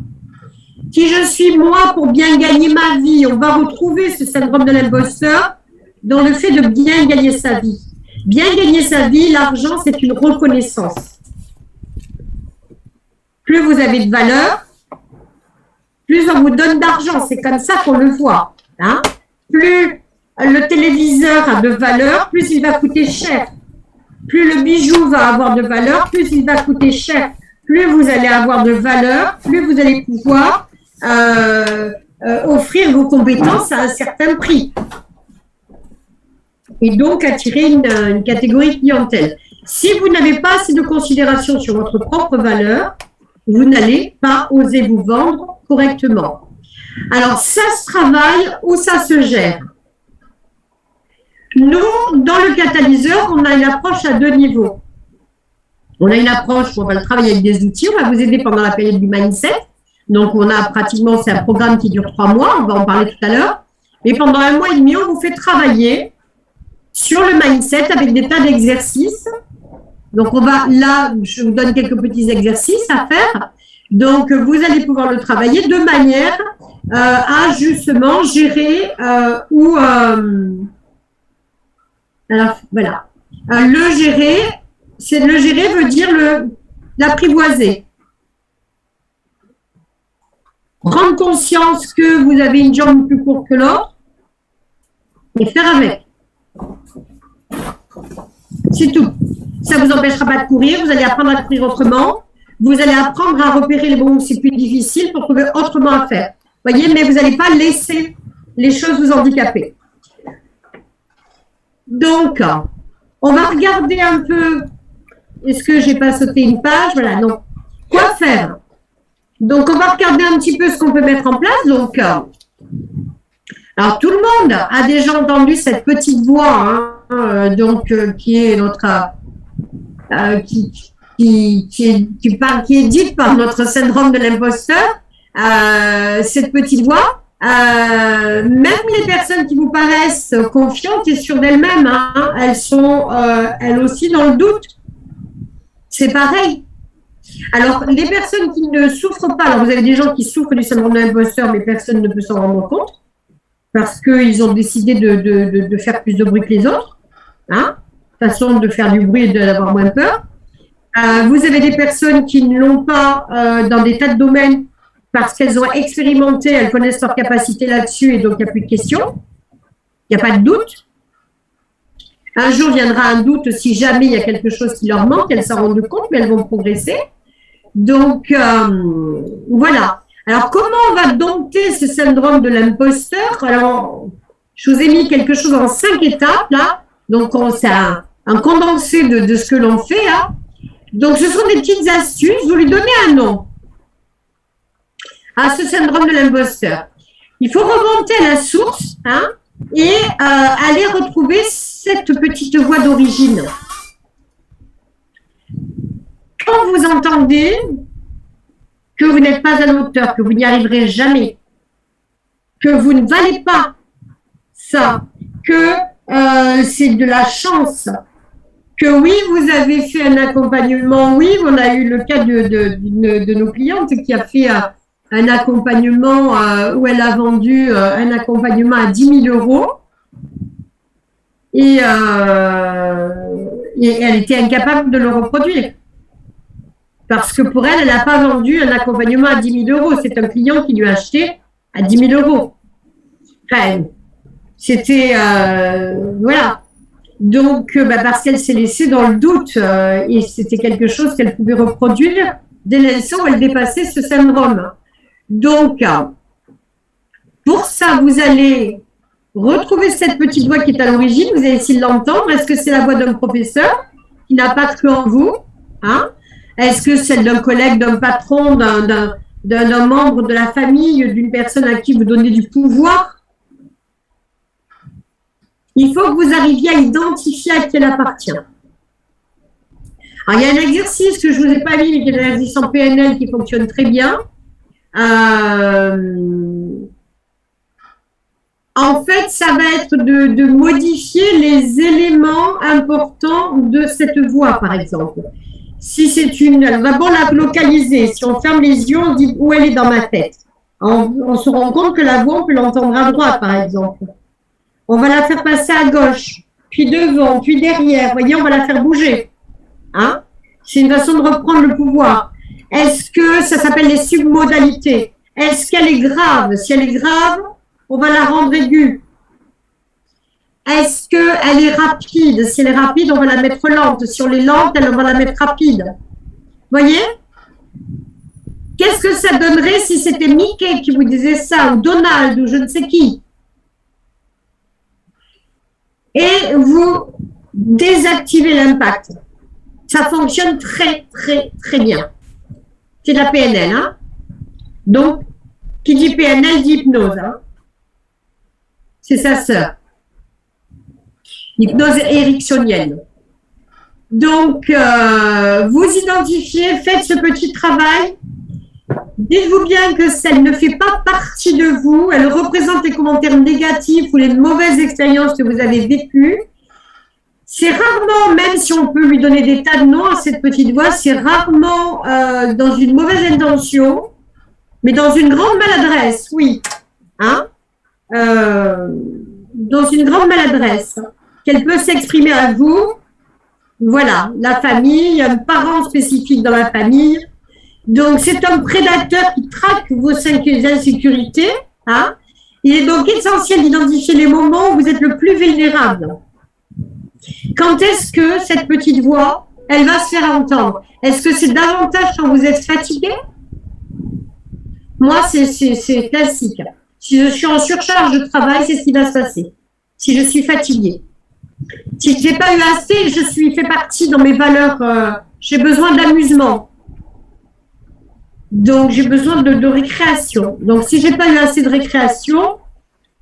A: Qui je suis moi pour bien gagner ma vie? On va retrouver ce syndrome de l'imposteur dans le fait de bien gagner sa vie. Bien gagner sa vie, l'argent, c'est une reconnaissance. Plus vous avez de valeur, plus on vous donne d'argent. C'est comme ça qu'on le voit. Hein. Plus le téléviseur a de valeur, plus il va coûter cher. Plus le bijou va avoir de valeur, plus il va coûter cher. Plus vous allez avoir de valeur, plus vous allez pouvoir offrir vos compétences à un certain prix. Et donc attirer une catégorie clientèle. Si vous n'avez pas assez de considération sur votre propre valeur, vous n'allez pas oser vous vendre correctement. Alors, ça se travaille ou ça se gère. Nous, dans le catalyseur, on a une approche à 2 niveaux. On a une approche où on va travailler avec des outils, on va vous aider pendant la période du mindset. Donc, on a pratiquement, c'est un programme qui dure 3 mois, on va en parler tout à l'heure. Et pendant 1 mois et demi, on vous fait travailler sur le mindset avec des tas d'exercices. Donc, on va, là, je vous donne quelques petits exercices à faire. Donc, vous allez pouvoir le travailler de manière à justement gérer alors, voilà. Le gérer veut dire l'apprivoiser. Prendre conscience que vous avez une jambe plus courte que l'autre et faire avec. C'est tout. Ça ne vous empêchera pas de courir, vous allez apprendre à courir autrement, vous allez apprendre à repérer les moments où c'est plus difficile pour trouver autrement à faire. Voyez, mais vous n'allez pas laisser les choses vous handicaper. Donc, on va regarder un peu, est-ce que j'ai pas sauté une page? Voilà, donc, quoi faire? Donc, on va regarder un petit peu ce qu'on peut mettre en place. Donc, alors, tout le monde a déjà entendu cette petite voix, hein, qui est notre... qui est dite par notre syndrome de l'imposteur, cette petite voix, même les personnes qui vous paraissent confiantes et sûres d'elles-mêmes, hein, elles sont elles aussi dans le doute. C'est pareil. Alors, les personnes qui ne souffrent pas, alors vous avez des gens qui souffrent du syndrome de l'imposteur, mais personne ne peut s'en rendre compte, parce qu'ils ont décidé de faire plus de bruit que les autres, hein, façon de faire du bruit et d'avoir moins peur. Vous avez des personnes qui ne l'ont pas dans des tas de domaines parce qu'elles ont expérimenté, elles connaissent leur capacité là-dessus et donc il n'y a plus de questions. Il n'y a pas de doute. Un jour viendra un doute si jamais il y a quelque chose qui leur manque, elles s'en rendent compte, mais elles vont progresser. Donc, voilà. Alors, comment on va dompter ce syndrome de l'imposteur? Alors, je vous ai mis quelque chose en 5 étapes, là. Donc, c'est un condensé de ce que l'on fait, hein. Donc, ce sont des petites astuces. Vous lui donnez un nom à ce syndrome de l'imposteur. Il faut remonter à la source, hein, et aller retrouver cette petite voix d'origine. Quand vous entendez que vous n'êtes pas à la hauteur, que vous n'y arriverez jamais, que vous ne valez pas ça, que c'est de la chance, que oui, vous avez fait un accompagnement, oui, on a eu le cas de nos clientes qui a fait un accompagnement où elle a vendu un accompagnement à 10 000 euros et elle était incapable de le reproduire. Parce que pour elle, elle n'a pas vendu un accompagnement à 10 000 euros. C'est un client qui lui a acheté à 10 000 euros. Enfin, c'était... voilà. Donc, parce qu'elle s'est laissée dans le doute et c'était quelque chose qu'elle pouvait reproduire dès l'instant où elle dépassait ce syndrome. Donc, pour ça, vous allez retrouver cette petite voix qui est à l'origine. Vous allez essayer de l'entendre. Est-ce que c'est la voix d'un professeur qui n'a pas cru en vous, hein? Est-ce que c'est d'un collègue, d'un patron, d'un membre de la famille, d'une personne à qui vous donnez du pouvoir? Il faut que vous arriviez à identifier à qui elle appartient. Alors, il y a un exercice que je ne vous ai pas mis, mais qui est un exercice en PNL qui fonctionne très bien. En fait, ça va être de modifier les éléments importants de cette voix, par exemple. Si c'est d'abord la localiser. Si on ferme les yeux, on dit où elle est dans ma tête. On se rend compte que la voix, on peut l'entendre à droite, par exemple. On va la faire passer à gauche, puis devant, puis derrière. Vous voyez, on va la faire bouger. Hein? C'est une façon de reprendre le pouvoir. Est-ce que ça s'appelle les submodalités? Est-ce qu'elle est grave? Si elle est grave, on va la rendre aiguë. Est-ce qu'elle est rapide? Si elle est rapide, on va la mettre lente. Si on est lente, on va la mettre rapide. Voyez? Qu'est-ce que ça donnerait si c'était Mickey qui vous disait ça, ou Donald, ou je ne sais qui? Et vous désactivez l'impact. Ça fonctionne très, très, très bien. C'est de la PNL, hein? Donc, qui dit PNL dit hypnose, hein? C'est sa sœur. L'hypnose ericksonienne. Donc, vous identifiez, faites ce petit travail. Dites-vous bien que celle ne fait pas partie de vous. Elle représente les commentaires négatifs ou les mauvaises expériences que vous avez vécues. C'est rarement, même si on peut lui donner des tas de noms à cette petite voix, c'est rarement dans une mauvaise intention, mais dans une grande maladresse, oui. Hein? Dans une grande maladresse, qu'elle peut s'exprimer à vous. Voilà, la famille, un parent spécifique dans la famille. Donc, c'est un prédateur qui traque vos 5 insécurités. Hein? Il est donc essentiel d'identifier les moments où vous êtes le plus vulnérable. Quand est-ce que cette petite voix, elle va se faire entendre? Est-ce que c'est davantage quand vous êtes fatigué? Moi, c'est classique. Si je suis en surcharge de travail, c'est ce qui va se passer. Si je suis fatiguée. Si je n'ai pas eu assez, je fais partie dans mes valeurs. J'ai besoin d'amusement. Donc, j'ai besoin de récréation. Donc, si je n'ai pas eu assez de récréation,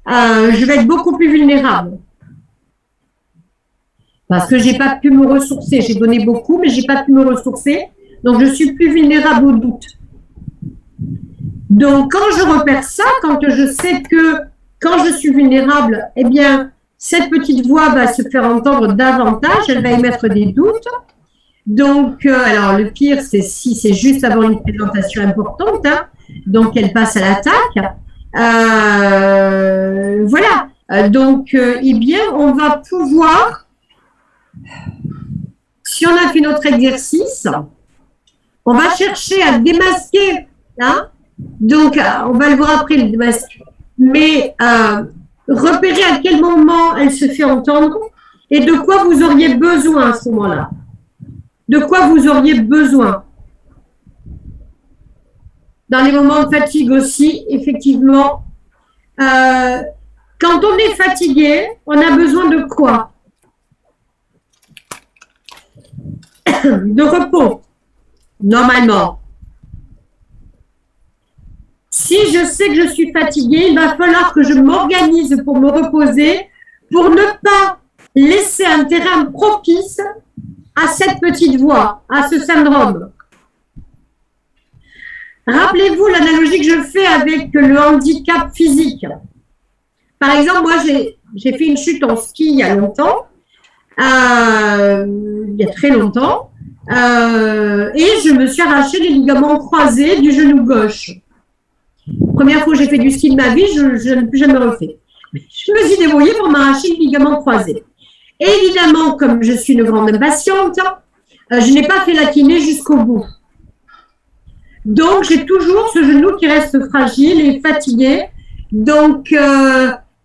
A: je vais être beaucoup plus vulnérable. Parce que je n'ai pas pu me ressourcer. J'ai donné beaucoup, mais je n'ai pas pu me ressourcer. Donc, je suis plus vulnérable au doute. Donc, quand je repère ça, quand je sais que quand je suis vulnérable, eh bien, cette petite voix va se faire entendre davantage, elle va émettre des doutes. Donc, alors, le pire, c'est si c'est juste avant une présentation importante, hein, donc elle passe à l'attaque. Voilà. Donc, eh bien, on va pouvoir, si on a fait notre exercice, on va chercher à démasquer, hein. Donc, on va le voir après, le démasquer. Mais repérer à quel moment elle se fait entendre et de quoi vous auriez besoin à ce moment-là. De quoi vous auriez besoin. Dans les moments de fatigue aussi, effectivement, quand on est fatigué, on a besoin de quoi? De repos, normalement. Si je sais que je suis fatiguée, il va falloir que je m'organise pour me reposer, pour ne pas laisser un terrain propice à cette petite voix, à ce syndrome. Rappelez-vous l'analogie que je fais avec le handicap physique. Par exemple, moi, j'ai fait une chute en ski il y a longtemps, il y a très longtemps, et je me suis arraché les ligaments croisés du genou gauche. Première fois que j'ai fait du ski de ma vie, je ne l'ai plus jamais refait. Je me suis débrouillée pour m'arracher le ligament croisé. Et évidemment, comme je suis une grande impatiente, je n'ai pas fait la kiné jusqu'au bout. Donc, j'ai toujours ce genou qui reste fragile et fatigué. Donc,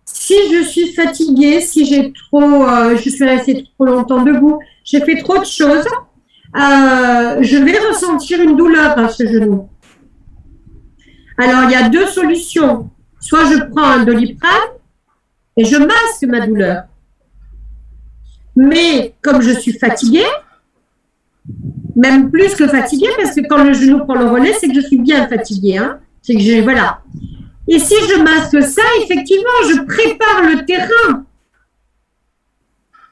A: si je suis fatiguée, si je suis restée trop longtemps debout, j'ai fait trop de choses, je vais ressentir une douleur à ce genou. Alors, il y a 2 solutions. Soit je prends un Doliprane et je masque ma douleur. Mais comme je suis fatiguée, même plus que fatiguée, parce que quand le genou prend le relais, c'est que je suis bien fatiguée. Hein. C'est que voilà. Et si je masque ça, effectivement, je prépare le terrain.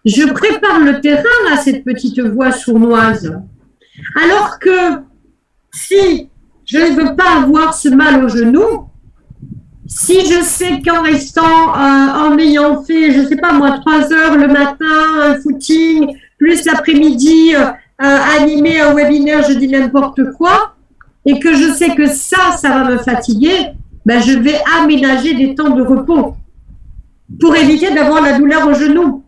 A: Je prépare le terrain à cette petite voix sournoise. Alors que si je ne veux pas avoir ce mal au genou, si je sais qu'en restant, en ayant fait, je ne sais pas moi, 3 heures le matin, un footing, plus l'après-midi, animer un webinaire, je dis n'importe quoi, et que je sais que ça va me fatiguer, ben je vais aménager des temps de repos pour éviter d'avoir la douleur au genou.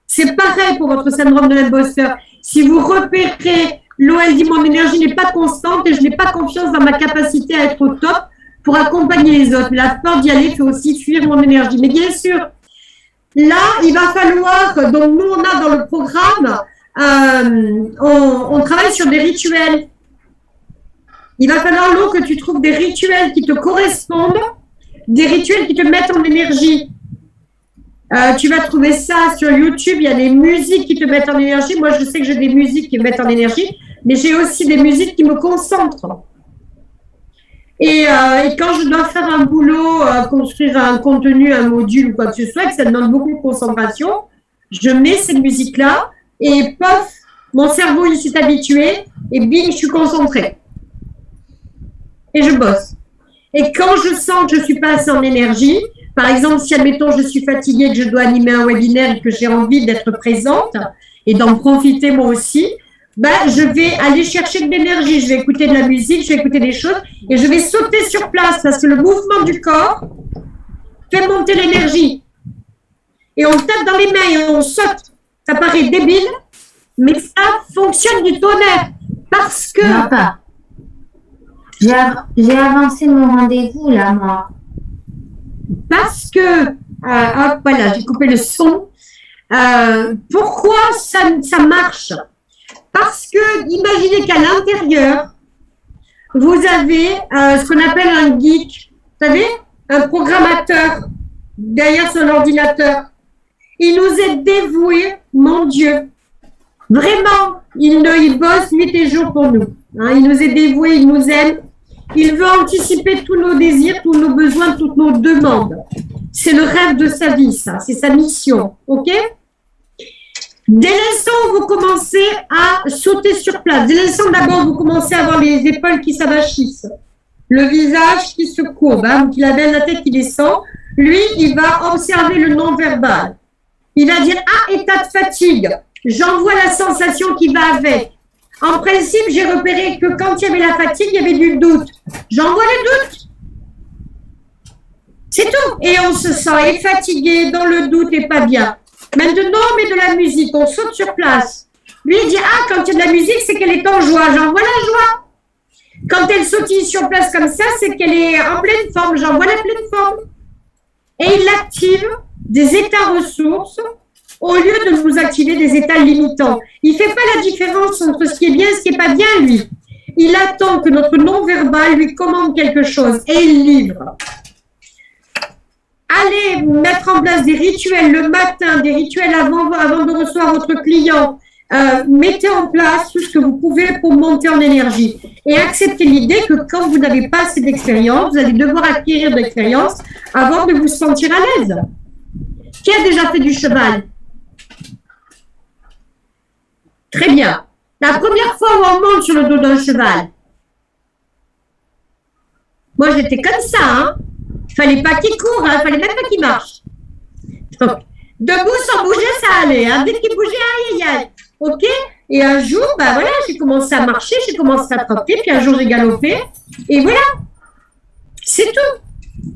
A: C'est pareil pour votre syndrome de l'imposteur. Si vous repérez Lo, elle dit mon énergie n'est pas constante et je n'ai pas confiance dans ma capacité à être au top pour accompagner les autres. La peur d'y aller fait aussi fuir mon énergie. Mais bien sûr, là, il va falloir, donc nous on a dans le programme, on travaille sur des rituels. Il va falloir, Lo, que tu trouves des rituels qui te correspondent, des rituels qui te mettent en énergie. Tu vas trouver ça sur YouTube, il y a des musiques qui te mettent en énergie. Moi, je sais que j'ai des musiques qui me mettent en énergie, mais j'ai aussi des musiques qui me concentrent. Et quand je dois faire un boulot, construire un contenu, un module ou quoi que ce soit, que ça demande beaucoup de concentration, je mets cette musique-là et pof, mon cerveau il s'est habitué et bing, je suis concentrée. Et je bosse. Et quand je sens que je suis pas assez en énergie, par exemple, si admettons je suis fatiguée, que je dois animer un webinaire et que j'ai envie d'être présente et d'en profiter moi aussi, ben, je vais aller chercher de l'énergie, je vais écouter de la musique, je vais écouter des choses et je vais sauter sur place parce que le mouvement du corps fait monter l'énergie. Et on tape dans les mains et on saute. Ça paraît débile, mais ça fonctionne du tonnerre parce que...
C: J'ai avancé mon rendez-vous là, moi.
A: Parce que, hop, voilà, j'ai coupé le son. Pourquoi ça marche? Parce que, imaginez qu'à l'intérieur, vous avez ce qu'on appelle un geek, vous savez, un programmateur derrière son ordinateur. Il nous est dévoué, mon Dieu. Vraiment, il bosse nuit et jour pour nous. Hein, il nous est dévoué, il nous aime. Il veut anticiper tous nos désirs, tous nos besoins, toutes nos demandes. C'est le rêve de sa vie, ça. C'est sa mission. OK? Dès l'instant où vous commencez à sauter sur place, dès l'instant d'abord vous commencez à avoir les épaules qui s'avachissent, le visage qui se courbe, hein, qu'il a bien la tête qui descend, lui, il va observer le non-verbal. Il va dire « Ah, état de fatigue ». J'envoie la sensation qui va avec. En principe, j'ai repéré que quand il y avait la fatigue, il y avait du doute. J'envoie le doute. C'est tout. Et on se sent fatigué, dans le doute et pas bien. Maintenant, on met de la musique, on saute sur place. Lui, il dit, ah, quand il y a de la musique, c'est qu'elle est en joie. J'envoie la joie. Quand elle sautille sur place comme ça, c'est qu'elle est en pleine forme. J'envoie la pleine forme. Et il active des états ressources au lieu de nous activer des états limitants. Il ne fait pas la différence entre ce qui est bien et ce qui n'est pas bien, lui. Il attend que notre non-verbal lui commande quelque chose et il livre. Allez mettre en place des rituels le matin, des rituels avant de recevoir votre client. Mettez en place tout ce que vous pouvez pour monter en énergie. Et acceptez l'idée que quand vous n'avez pas assez d'expérience, vous allez devoir acquérir de l'expérience avant de vous sentir à l'aise. Qui a déjà fait du cheval? Très bien. La première fois où on monte sur le dos d'un cheval, moi j'étais comme ça, hein. Il fallait pas qu'il court, hein. Il fallait même pas qu'il marche. Donc, debout sans bouger, ça allait, hein. Dès qu'il bougeait, aïe, aïe, aïe. Ok? Et un jour, ben voilà, j'ai commencé à marcher, j'ai commencé à trotter, puis un jour j'ai galopé, et voilà. C'est tout.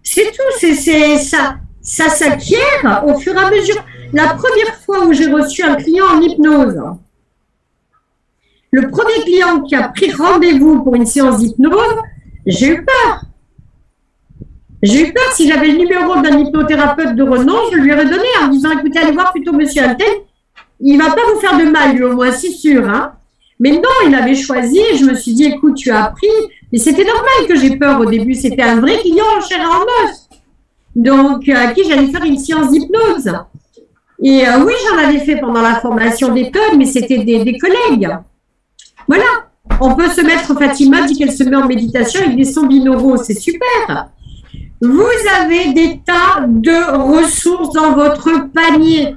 A: C'est tout, c'est ça. Ça s'acquiert au fur et à mesure. La première fois où j'ai reçu un client en hypnose, le premier client qui a pris rendez-vous pour une séance d'hypnose, j'ai eu peur. J'ai eu peur, si j'avais le numéro d'un hypnothérapeute de renom, je lui aurais donné en disant, écoutez, allez voir plutôt monsieur Alten, il ne va pas vous faire de mal, lui au moins, c'est sûr. Hein. Mais non, il avait choisi, je me suis dit, écoute, tu as appris, mais c'était normal que j'ai peur au début, c'était un vrai client en chair et en os. Donc, à qui j'allais faire une séance d'hypnose. Et oui, j'en avais fait pendant la formation d'école, mais c'était des collègues. Voilà. On peut se mettre, Fatima dit qu'elle se met en méditation avec des sons binauraux, c'est super. Vous avez des tas de ressources dans votre panier.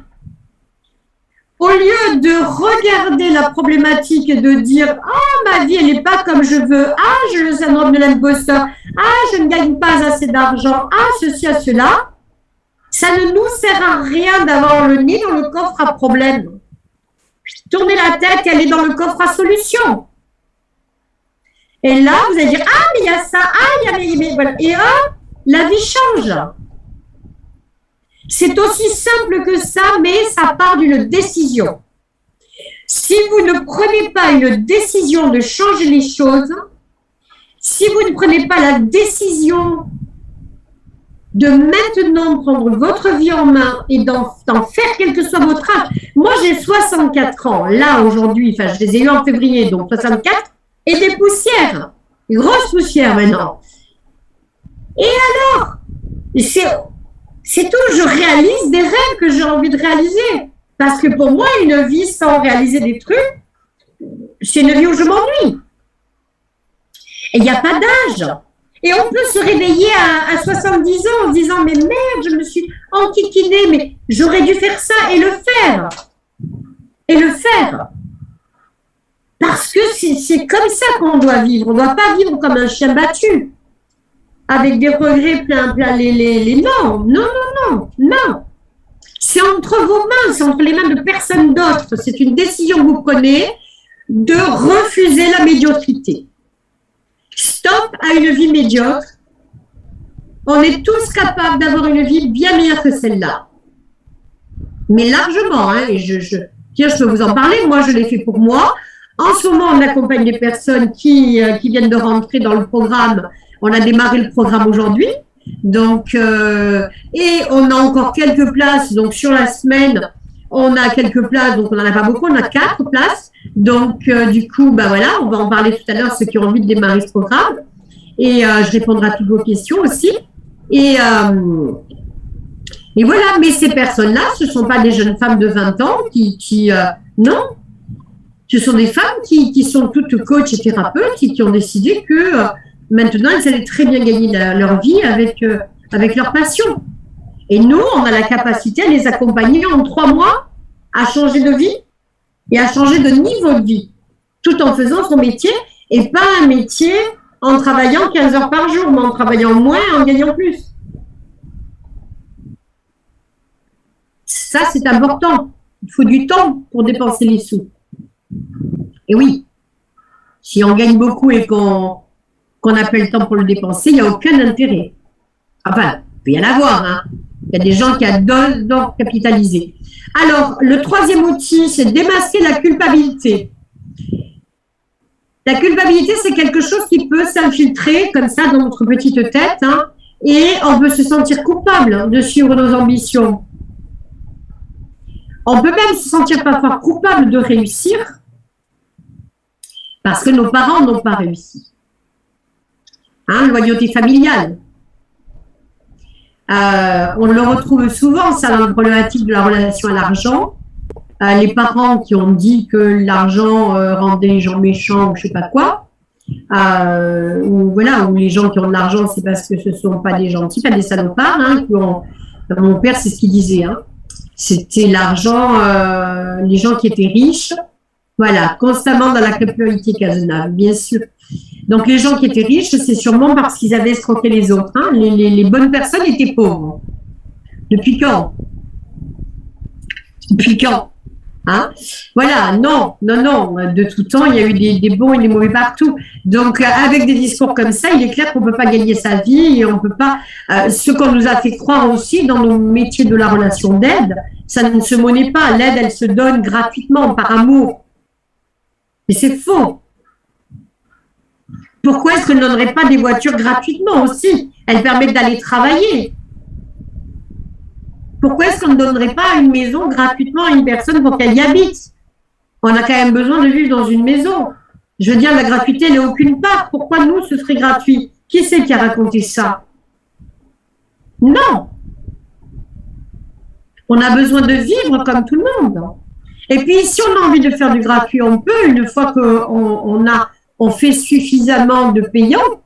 A: Au lieu de regarder la problématique et de dire « Ah, ma vie, elle n'est pas comme je veux. Ah, j'ai le syndrome de l'imposteur. Ah, je ne gagne pas assez d'argent. Ah, ceci, à cela. » Ça ne nous sert à rien d'avoir le nez dans le coffre à problème. Tournez la tête et allez dans le coffre à solution. Et là, vous allez dire « Ah, mais il y a ça. Ah, il y a... Voilà. » Et hop, la vie change. C'est aussi simple que ça, mais ça part d'une décision. Si vous ne prenez pas une décision de changer les choses, si vous ne prenez pas la décision de maintenant prendre votre vie en main et d'en faire quel que soit votre âge. Moi, j'ai 64 ans. Là, aujourd'hui, enfin, je les ai eu en février, donc 64, et des poussières. Des grosses poussières maintenant. Et alors, c'est tout, je réalise des rêves que j'ai envie de réaliser. Parce que pour moi, une vie sans réaliser des trucs, c'est une vie où je m'ennuie. Et il n'y a pas d'âge. Et on peut se réveiller à 70 ans en se disant « Mais merde, je me suis enquiquinée, mais j'aurais dû faire ça et le faire. » Et le faire. Parce que c'est comme ça qu'on doit vivre. On ne doit pas vivre comme un chien battu, avec des regrets plein les non. Non, non, non, non. C'est entre vos mains, c'est entre les mains de personne d'autre. C'est une décision que vous prenez de refuser la médiocrité. Stop à une vie médiocre. On est tous capables d'avoir une vie bien meilleure que celle-là. Mais largement, hein, et je peux vous en parler, moi je l'ai fait pour moi. En ce moment, on accompagne des personnes qui viennent de rentrer dans le programme. On a démarré le programme aujourd'hui. Donc, et on a encore quelques places. Donc, sur la semaine, on a quelques places. Donc, on n'en a pas beaucoup. On a 4 places. Donc, du coup, bah voilà, on va en parler tout à l'heure, ceux qui ont envie de démarrer ce programme. Et je répondrai à toutes vos questions aussi. Et voilà, mais ces personnes-là, ce ne sont pas des jeunes femmes de 20 ans non, ce sont des femmes qui sont toutes coachs et thérapeutes et qui ont décidé que maintenant, elles allaient très bien gagner leur vie avec leur passion. Et nous, on a la capacité à les accompagner en 3 mois à changer de vie et à changer de niveau de vie, tout en faisant son métier et pas un métier en travaillant 15 heures par jour, mais en travaillant moins et en gagnant plus. Ça, c'est important. Il faut du temps pour dépenser les sous. Et oui, si on gagne beaucoup et qu'on n'a pas le temps pour le dépenser, il n'y a aucun intérêt. Enfin, il peut y en avoir, hein. Il y a des gens qui adorent capitaliser. Alors, le 3e outil, c'est démasquer la culpabilité. La culpabilité, c'est quelque chose qui peut s'infiltrer comme ça dans notre petite tête, hein, et on peut se sentir coupable de suivre nos ambitions. On peut même se sentir parfois coupable de réussir parce que nos parents n'ont pas réussi. Hein, loyauté familiale. On le retrouve souvent, ça, dans la problématique de la relation à l'argent. Les parents qui ont dit que l'argent rendait les gens méchants ou je sais pas quoi. Ou les gens qui ont de l'argent, c'est parce que ce ne sont pas des gentils, pas des salopards. Hein, mon père, c'est ce qu'il disait. Hein. C'était l'argent, les gens qui étaient riches, voilà, constamment dans la culpabilité Cazenave, bien sûr. Donc, les gens qui étaient riches, c'est sûrement parce qu'ils avaient escroqué les autres. Hein. Les bonnes personnes étaient pauvres. Depuis quand? Depuis quand? Hein? Voilà, non. De tout temps, il y a eu des bons et des mauvais partout. Donc, avec des discours comme ça, il est clair qu'on ne peut pas gagner sa vie et on ne peut pas. Ce qu'on nous a fait croire aussi dans nos métiers de la relation d'aide, ça ne se monnaie pas. L'aide, elle se donne gratuitement, par amour. Mais c'est faux. Pourquoi est-ce qu'on ne donnerait pas des voitures gratuitement aussi? Elles permettent d'aller travailler. Pourquoi est-ce qu'on ne donnerait pas une maison gratuitement à une personne pour qu'elle y habite? On a quand même besoin de vivre dans une maison. Je veux dire, la gratuité n'est aucune part. Pourquoi nous, ce serait gratuit? Qui c'est qui a raconté ça? Non. On a besoin de vivre comme tout le monde. Et puis, si on a envie de faire du gratuit, on peut, une fois qu'on fait suffisamment de payants,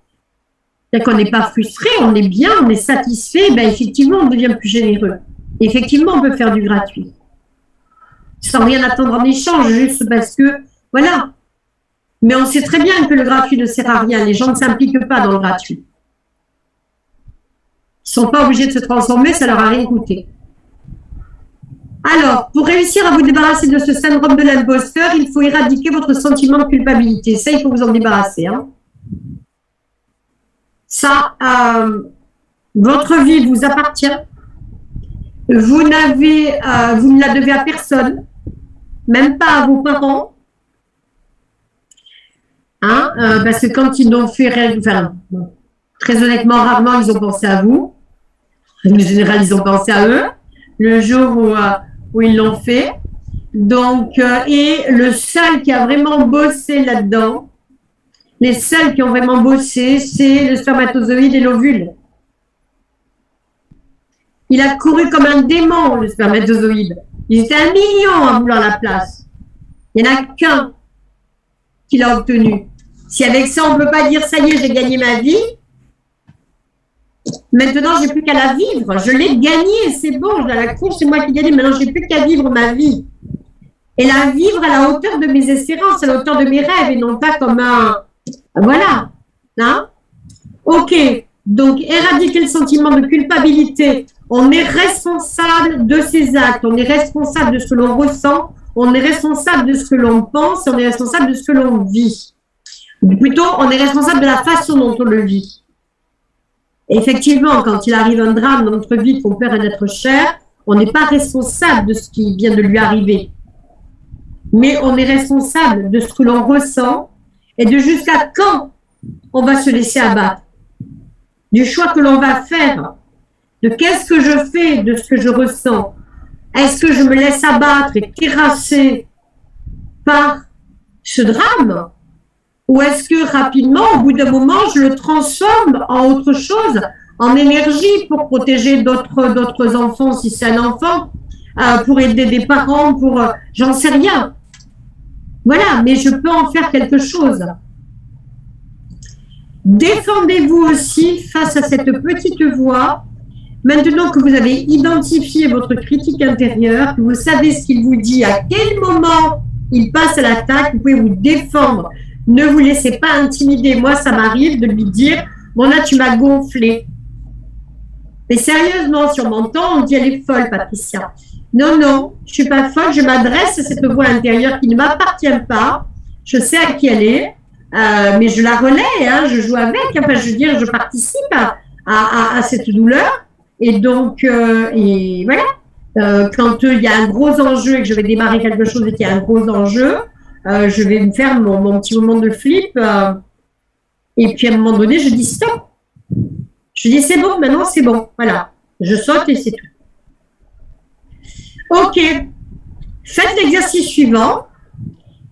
A: et qu'on n'est pas frustré, on est bien, on est satisfait, ben effectivement, on devient plus généreux. Effectivement, on peut faire du gratuit. Sans rien attendre en échange, juste parce que, voilà. Mais on sait très bien que le gratuit ne sert à rien. Les gens ne s'impliquent pas dans le gratuit. Ils ne sont pas obligés de se transformer, ça leur a rien coûté. Alors, pour réussir à vous débarrasser de ce syndrome de l'imposteur, il faut éradiquer votre sentiment de culpabilité. Ça, il faut vous en débarrasser. Hein. Ça, votre vie vous appartient. Vous ne la devez à personne. même pas à vos parents. Hein, parce que quand ils l'ont fait, enfin, très honnêtement, rarement ils ont pensé à vous. En général, ils ont pensé à eux le jour où ils l'ont fait. Donc, et le seul qui a vraiment bossé là-dedans, les seuls qui ont vraiment bossé, c'est le spermatozoïde et l'ovule. Il a couru comme un démon, le spermatozoïde. Il était 1 million à vouloir la place. Il n'y en a qu'un qui l'a obtenu. Si avec ça, on ne peut pas dire, ça y est, j'ai gagné ma vie, maintenant, j'ai plus qu'à la vivre. Je l'ai gagnée, c'est bon, je la course, c'est moi qui gagne. Maintenant, j'ai plus qu'à vivre ma vie. Et la vivre à la hauteur de mes espérances, à la hauteur de mes rêves, et non pas comme un... Voilà. Hein? Ok. Donc, éradiquer le sentiment de culpabilité. On est responsable de ses actes. On est responsable de ce que l'on ressent. On est responsable de ce que l'on pense. On est responsable de ce que l'on vit. Ou plutôt, on est responsable de la façon dont on le vit. Effectivement, quand il arrive un drame dans notre vie, qu'on perd un être cher, on n'est pas responsable de ce qui vient de lui arriver. Mais on est responsable de ce que l'on ressent et de jusqu'à quand on va se laisser abattre. Du choix que l'on va faire, de qu'est-ce que je fais de ce que je ressens. Est-ce que je me laisse abattre et terrasser par ce drame? Ou est-ce que rapidement, au bout d'un moment, je le transforme en autre chose, en énergie pour protéger d'autres enfants, si c'est un enfant, pour aider des parents, pour... j'en sais rien. Voilà, mais je peux en faire quelque chose. Défendez-vous aussi face à cette petite voix. Maintenant que vous avez identifié votre critique intérieure, que vous savez ce qu'il vous dit, à quel moment il passe à l'attaque, vous pouvez vous défendre. Ne vous laissez pas intimider. Moi, ça m'arrive de lui dire, bon là, tu m'as gonflé. Mais sérieusement, si on m'entend, on dit, elle est folle, Patricia. Non, non, je suis pas folle. Je m'adresse à cette voix intérieure qui ne m'appartient pas. Je sais à qui elle est, mais je la relaie, hein, je joue avec. Enfin, je veux dire, je participe à cette douleur. Et donc, et voilà. Quand il y a un gros enjeu et que je vais démarrer quelque chose et qu'il y a un gros enjeu, je vais me faire mon petit moment de flip. Et puis, à un moment donné, je dis stop. Je dis c'est bon, maintenant c'est bon. Voilà. Je saute et c'est tout. Ok. Faites l'exercice suivant.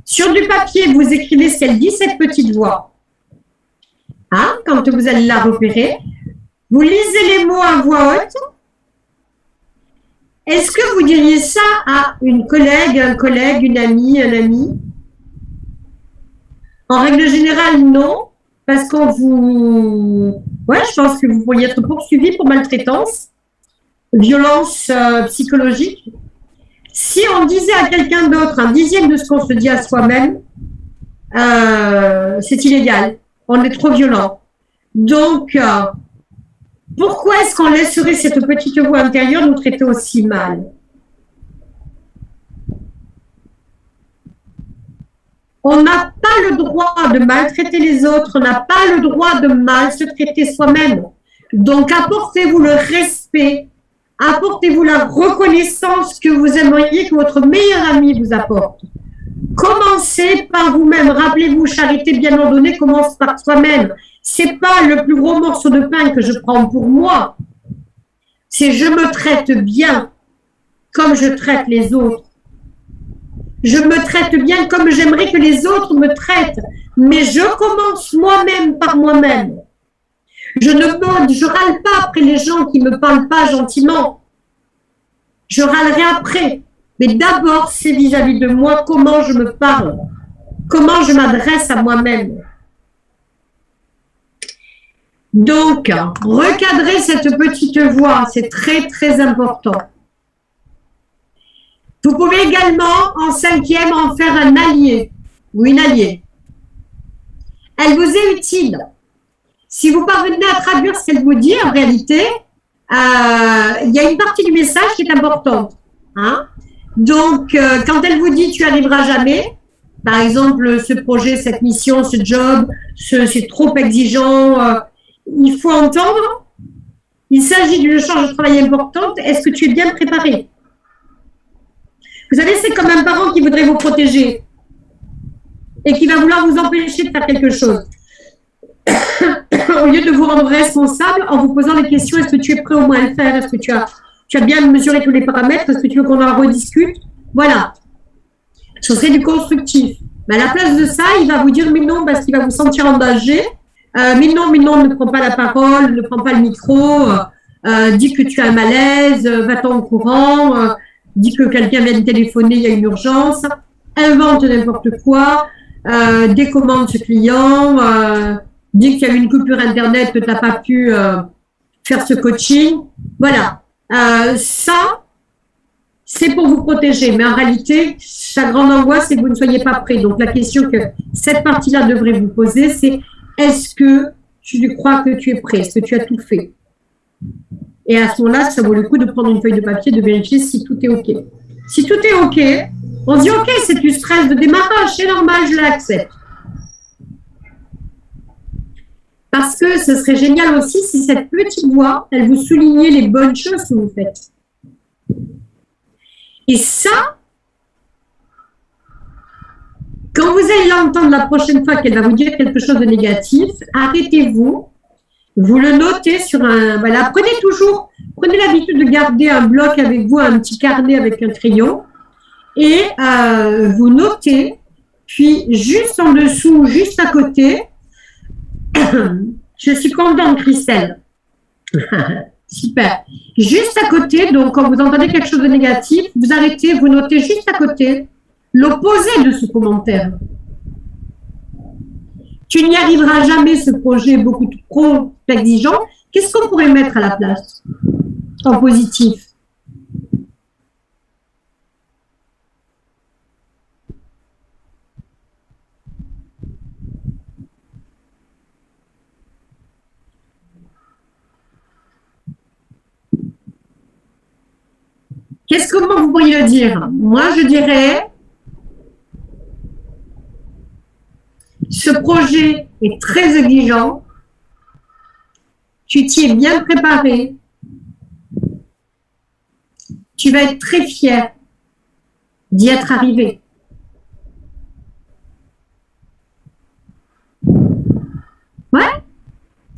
A: Sur du papier, vous écrivez ce qu'elle dit, cette petite voix. Hein, quand vous allez la repérer. Vous lisez les mots à voix haute. Est-ce que vous diriez ça à une collègue, un collègue, une amie, un ami? En règle générale, non, parce qu'on vous... Ouais, je pense que vous pourriez être poursuivi pour maltraitance, violence psychologique. Si on disait à quelqu'un d'autre un dixième de ce qu'on se dit à soi-même, c'est illégal. On est trop violent. Donc, pourquoi est-ce qu'on laisserait cette petite voix intérieure nous traiter aussi mal? On n'a pas le droit de maltraiter les autres, on n'a pas le droit de mal se traiter soi-même. Donc, apportez-vous le respect, apportez-vous la reconnaissance que vous aimeriez que votre meilleur ami vous apporte. Commencez par vous-même. Rappelez-vous, charité bien ordonnée commence par soi-même. C'est pas le plus gros morceau de pain que je prends pour moi. C'est je me traite bien comme je traite les autres. Je me traite bien comme j'aimerais que les autres me traitent. Mais je commence moi-même par moi-même. Je râle pas après les gens qui me parlent pas gentiment. Je râlerai après. Mais d'abord, c'est vis-à-vis de moi comment je me parle. Comment je m'adresse à moi-même. Donc, recadrer cette petite voix, c'est très, très important. Vous pouvez également, en cinquième, en faire un allié ou une alliée. Elle vous est utile. Si vous parvenez à traduire ce qu'elle vous dit, en réalité, il y a une partie du message qui est importante. Hein? Donc, quand elle vous dit « tu n'y arriveras jamais », par exemple, ce projet, cette mission, ce job, c'est trop exigeant, il faut entendre, il s'agit d'une charge de travail importante, est-ce que tu es bien préparé? Vous savez, c'est comme un parent qui voudrait vous protéger et qui va vouloir vous empêcher de faire quelque chose. Au lieu de vous rendre responsable en vous posant des questions, est-ce que tu es prêt au moins à le faire? Est-ce que tu as bien mesuré tous les paramètres? Est-ce que tu veux qu'on en rediscute? Voilà. Ce serait du constructif. Mais à la place de ça, il va vous dire mais non parce qu'il va vous sentir en danger. Mais non, ne prends pas la parole, ne prends pas le micro, dis que tu as un malaise, va-t'en au courant, dis que quelqu'un vient de téléphoner, il y a une urgence, invente n'importe quoi, décommande ce client, dis qu'il y a eu une coupure internet, que tu n'as pas pu faire ce coaching. Voilà. Ça, c'est pour vous protéger. Mais en réalité, sa grande angoisse, c'est que vous ne soyez pas prêt. Donc, la question que cette partie-là devrait vous poser, c'est est-ce que tu crois que tu es prêt? Est-ce que tu as tout fait? Et à ce moment-là, ça vaut le coup de prendre une feuille de papier, de vérifier si tout est OK. Si tout est OK, on se dit OK, c'est du stress de démarrage, c'est normal, je l'accepte. Parce que ce serait génial aussi si cette petite voix, elle vous soulignait les bonnes choses que vous faites. Et ça, quand vous allez l'entendre la prochaine fois qu'elle va vous dire quelque chose de négatif, arrêtez-vous, vous le notez sur un... Voilà, prenez l'habitude de garder un bloc avec vous, un petit carnet avec un crayon, et vous notez, puis juste en dessous, juste à côté, je suis contente, Christelle. Super. Juste à côté, donc quand vous entendez quelque chose de négatif, vous arrêtez, vous notez juste à côté l'opposé de ce commentaire. Tu n'y arriveras jamais, ce projet est beaucoup trop exigeant. Qu'est-ce qu'on pourrait mettre à la place en positif? Comment vous pourriez le dire? Moi, je dirais, ce projet est très exigeant, tu t'y es bien préparé, tu vas être très fier d'y être arrivé. Ouais.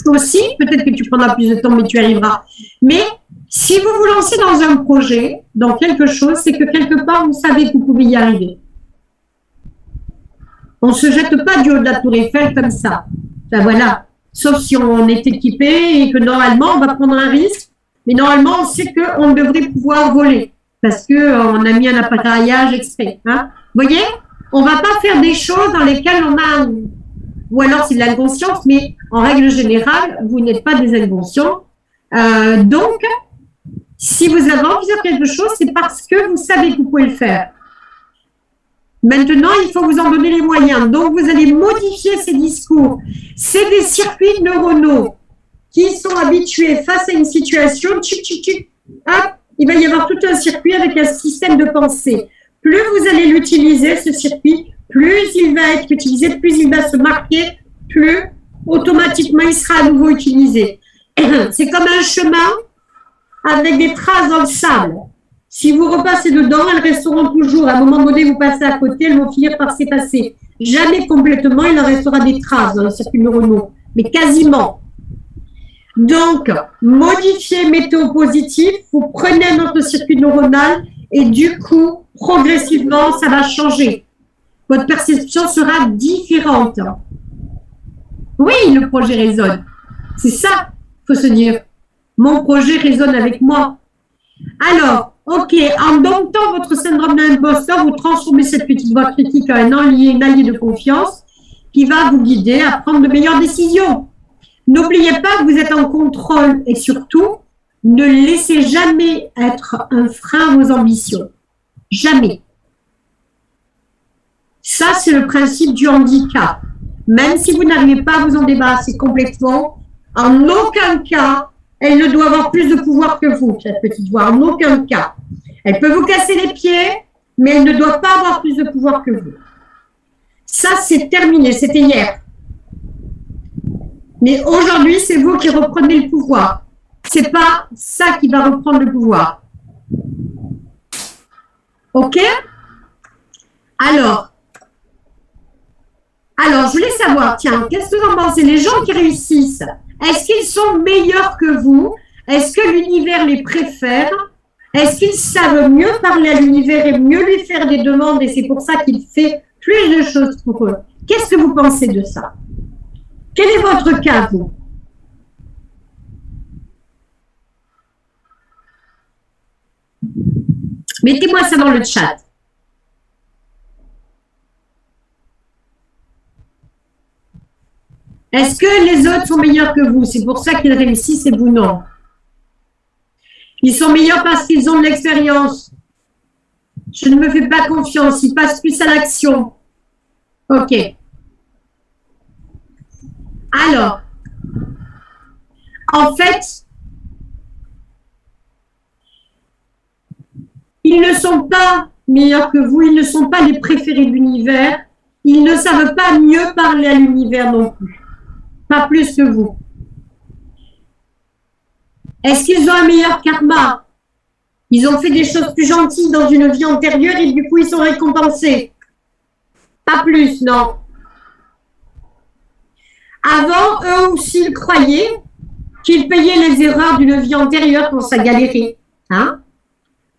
A: Aussi, peut-être que tu prendras plus de temps, mais tu arriveras. Mais si vous vous lancez dans un projet, dans quelque chose, c'est que quelque part, vous savez que vous pouvez y arriver. On ne se jette pas du haut de la tour Eiffel comme ça. Enfin, voilà. Sauf si on est équipé et que normalement, on va prendre un risque. Mais normalement, on sait qu'on devrait pouvoir voler parce qu'on a mis un appareillage exprès. Hein. Vous voyez, on ne va pas faire des choses dans lesquelles on a... Ou alors c'est de l'inconscience, mais en règle générale, vous n'êtes pas des inconscients. Donc, si vous avez envie de faire quelque chose, c'est parce que vous savez que vous pouvez le faire. Maintenant, il faut vous en donner les moyens. Donc, vous allez modifier ces discours. C'est des circuits neuronaux qui sont habitués face à une situation. Hop, il va y avoir tout un circuit avec un système de pensée. Plus vous allez l'utiliser, ce circuit, plus il va être utilisé, plus il va se marquer, plus automatiquement il sera à nouveau utilisé. C'est comme un chemin avec des traces dans le sable. Si vous repassez dedans, elles resteront toujours. À un moment donné, vous passez à côté, elles vont finir par s'effacer. Jamais complètement, il en restera des traces dans le circuit neuronaux, mais quasiment. Donc, modifiez météo positif, vous prenez un autre circuit neuronal et du coup, progressivement, ça va changer. Votre perception sera différente. Oui, le projet résonne. C'est ça, il faut se dire. Mon projet résonne avec moi. Alors, ok, en domptant votre syndrome de l'imposteur, vous transformez cette petite voix critique en un allié de confiance qui va vous guider à prendre de meilleures décisions. N'oubliez pas que vous êtes en contrôle et surtout, ne laissez jamais être un frein à vos ambitions. Jamais. Ça, c'est le principe du handicap. Même si vous n'arrivez pas à vous en débarrasser complètement, en aucun cas, elle ne doit avoir plus de pouvoir que vous, cette petite voix. En aucun cas. Elle peut vous casser les pieds, mais elle ne doit pas avoir plus de pouvoir que vous. Ça, c'est terminé. C'était hier. Mais aujourd'hui, c'est vous qui reprenez le pouvoir. C'est pas ça qui va reprendre le pouvoir. OK? Alors, je voulais savoir, tiens, qu'est-ce que vous en pensez? Les gens qui réussissent, est-ce qu'ils sont meilleurs que vous? Est-ce que l'univers les préfère? Est-ce qu'ils savent mieux parler à l'univers et mieux lui faire des demandes et c'est pour ça qu'il fait plus de choses pour eux? Qu'est-ce que vous pensez de ça? Quel est votre cas, vous? Mettez-moi ça dans le chat. Est-ce que les autres sont meilleurs que vous? C'est pour ça qu'ils réussissent et vous non. Ils sont meilleurs parce qu'ils ont de l'expérience. Je ne me fais pas confiance. Ils passent plus à l'action. OK. Alors, en fait, ils ne sont pas meilleurs que vous. Ils ne sont pas les préférés de l'univers. Ils ne savent pas mieux parler à l'univers non plus. Pas plus que vous. Est-ce qu'ils ont un meilleur karma? Ils ont fait des choses plus gentilles dans une vie antérieure et du coup, ils sont récompensés. Pas plus, non. Avant, eux aussi, ils croyaient qu'ils payaient les erreurs d'une vie antérieure pour sa galérer. Hein?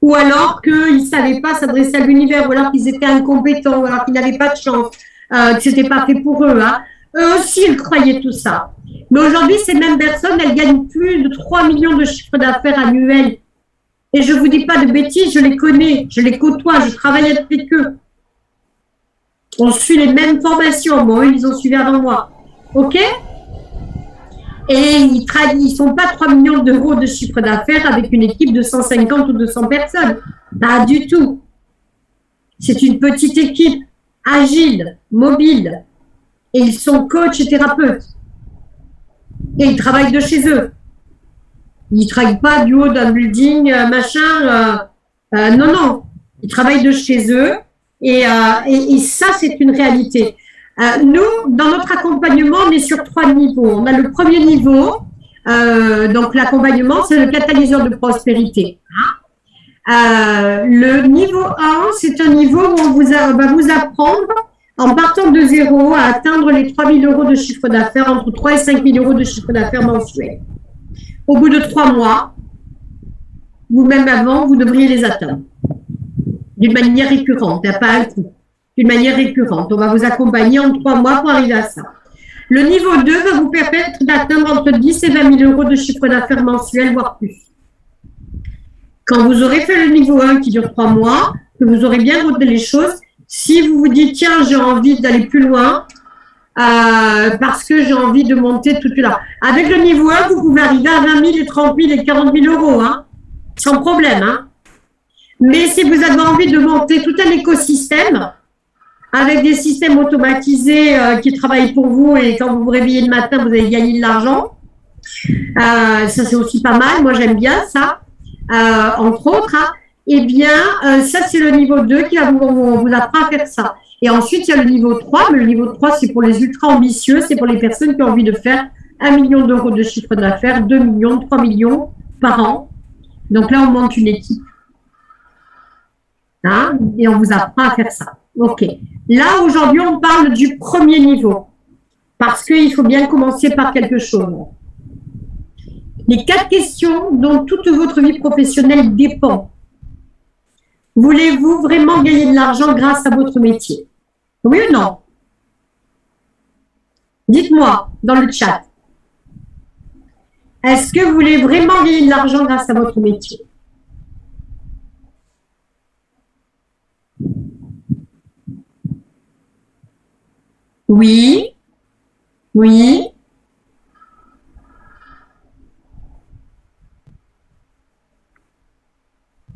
A: Ou alors qu'ils ne savaient pas s'adresser à l'univers, ou alors qu'ils étaient incompétents, ou alors qu'ils n'avaient pas de chance, que ce n'était pas fait pour eux. Hein? Eux aussi, ils croyaient tout ça. Mais aujourd'hui, ces mêmes personnes, elles gagnent plus de 3 millions de chiffres d'affaires annuels. Et je ne vous dis pas de bêtises, je les connais, je les côtoie, je travaille avec eux. On suit les mêmes formations. Bon, eux, ils ont suivi avant moi. OK? Et ils ne sont pas 3 millions d'euros de chiffre d'affaires avec une équipe de 150 ou 200 personnes. Pas du tout. C'est une petite équipe agile, mobile. Et ils sont coachs et thérapeutes. Et ils travaillent de chez eux. Ils ne travaillent pas du haut d'un building, machin. Non, non. Ils travaillent de chez eux. Et ça, c'est une réalité. Nous, dans notre accompagnement, on est sur 3 niveaux. On a le premier niveau. Donc, l'accompagnement, c'est le catalyseur de prospérité. Le niveau 1, c'est un niveau où on va vous apprendre en partant de zéro à atteindre les 3 000 euros de chiffre d'affaires, entre 3 et 5 000 euros de chiffre d'affaires mensuel. Au bout de 3 mois, vous-même avant, vous devriez les atteindre. D'une manière récurrente, pas un coup. D'une manière récurrente. On va vous accompagner en 3 mois pour arriver à ça. Le niveau 2 va vous permettre d'atteindre entre 10 et 20 000 euros de chiffre d'affaires mensuel, voire plus. Quand vous aurez fait le niveau 1 qui dure 3 mois, que vous aurez bien rodé les choses, si vous vous dites, tiens, j'ai envie d'aller plus loin, parce que j'ai envie de monter tout là. Avec le niveau 1, vous pouvez arriver à 20 000 et 30 000 et 40 000 euros, hein, sans problème. Hein. Mais si vous avez envie de monter tout un écosystème, avec des systèmes automatisés qui travaillent pour vous et quand vous vous réveillez le matin, vous allez gagner de l'argent, ça c'est aussi pas mal, moi j'aime bien ça, entre autres. Hein. Eh bien, ça, c'est le niveau 2 qui va vous apprendre à faire ça. Et ensuite, il y a le niveau 3. Mais le niveau 3, c'est pour les ultra ambitieux. C'est pour les personnes qui ont envie de faire 1 million d'euros de chiffre d'affaires, 2 millions, 3 millions par an. Donc là, on monte une équipe. Hein? Et on vous apprend à faire ça. OK. Là, aujourd'hui, on parle du premier niveau. Parce qu'il faut bien commencer par quelque chose. Les 4 questions dont toute votre vie professionnelle dépend. Voulez-vous vraiment gagner de l'argent grâce à votre métier? Oui ou non? Dites-moi dans le chat. Est-ce que vous voulez vraiment gagner de l'argent grâce à votre métier? Oui. Oui.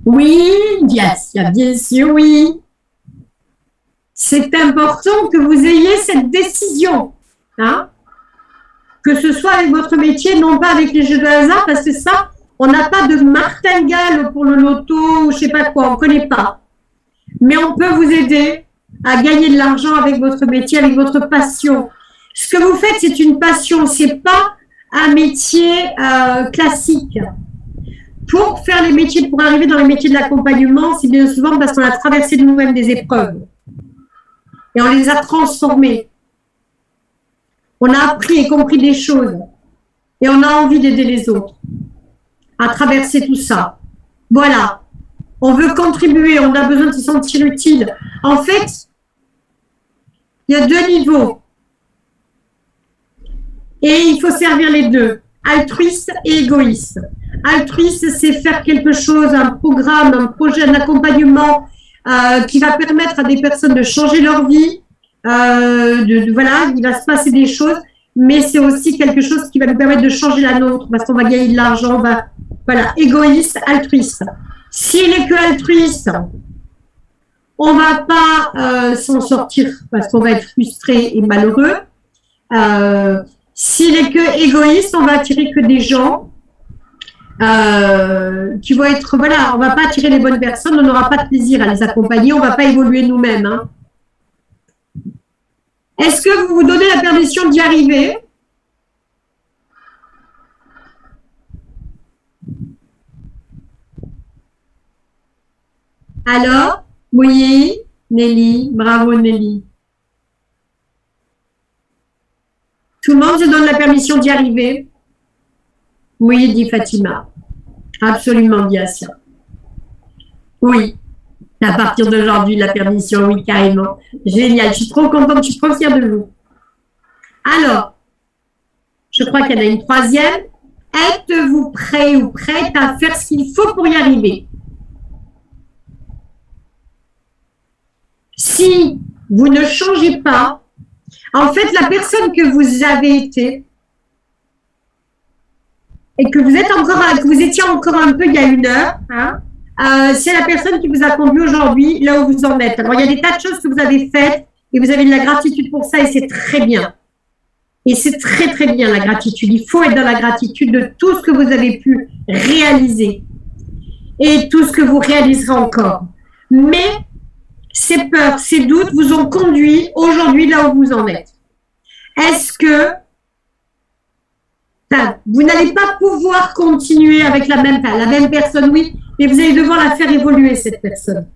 A: Oui, yes, bien sûr, oui. C'est important que vous ayez cette décision, hein, que ce soit avec votre métier, non pas avec les jeux de hasard, parce que ça, on n'a pas de martingale pour le loto ou je sais pas quoi, on ne connaît pas. Mais on peut vous aider à gagner de l'argent avec votre métier, avec votre passion. Ce que vous faites, c'est une passion, c'est pas un métier classique. pour faire les métiers, pour arriver dans les métiers de l'accompagnement, c'est bien souvent parce qu'on a traversé de nous-mêmes des épreuves et on les a transformées. On a appris et compris des choses et on a envie d'aider les autres à traverser tout ça. Voilà. On veut contribuer, on a besoin de se sentir utile. En fait, il y a 2 niveaux et il faut servir les deux, altruiste et égoïste. Altruiste, c'est faire quelque chose, un programme, un projet, un accompagnement qui va permettre à des personnes de changer leur vie. Voilà, il va se passer des choses, mais c'est aussi quelque chose qui va nous permettre de changer la nôtre parce qu'on va gagner de l'argent. Voilà, égoïste, altruiste. S'il n'est que altruiste, on ne va pas s'en sortir parce qu'on va être frustré et malheureux. S'il n'est que égoïste, on va attirer que des gens qui vont être, voilà, on ne va pas attirer les bonnes personnes, on n'aura pas de plaisir à les accompagner, on ne va pas évoluer nous-mêmes. Hein. Est-ce que vous vous donnez la permission d'y arriver? Alors, oui, Nelly, bravo Nelly. Tout le monde se donne la permission d'y arriver? Oui, dit Fatima. Absolument, dit Assia. Oui, à partir d'aujourd'hui, la permission, oui, carrément. Génial, je suis trop contente, je suis trop fière de vous. Alors, je crois qu'il y en a une troisième. Êtes-vous prêt ou prête à faire ce qu'il faut pour y arriver? Si vous ne changez pas, en fait, la personne que vous avez été et que vous êtes encore, que vous étiez encore un peu il y a 1 heure, hein, c'est la personne qui vous a conduit aujourd'hui là où vous en êtes. Alors, il y a des tas de choses que vous avez faites et vous avez de la gratitude pour ça et c'est très bien. Et c'est très, très bien la gratitude. Il faut être dans la gratitude de tout ce que vous avez pu réaliser et tout ce que vous réaliserez encore. Mais ces peurs, ces doutes vous ont conduit aujourd'hui là où vous en êtes. Est-ce que vous n'allez pas pouvoir continuer avec la même personne, oui, mais vous allez devoir la faire évoluer, cette personne.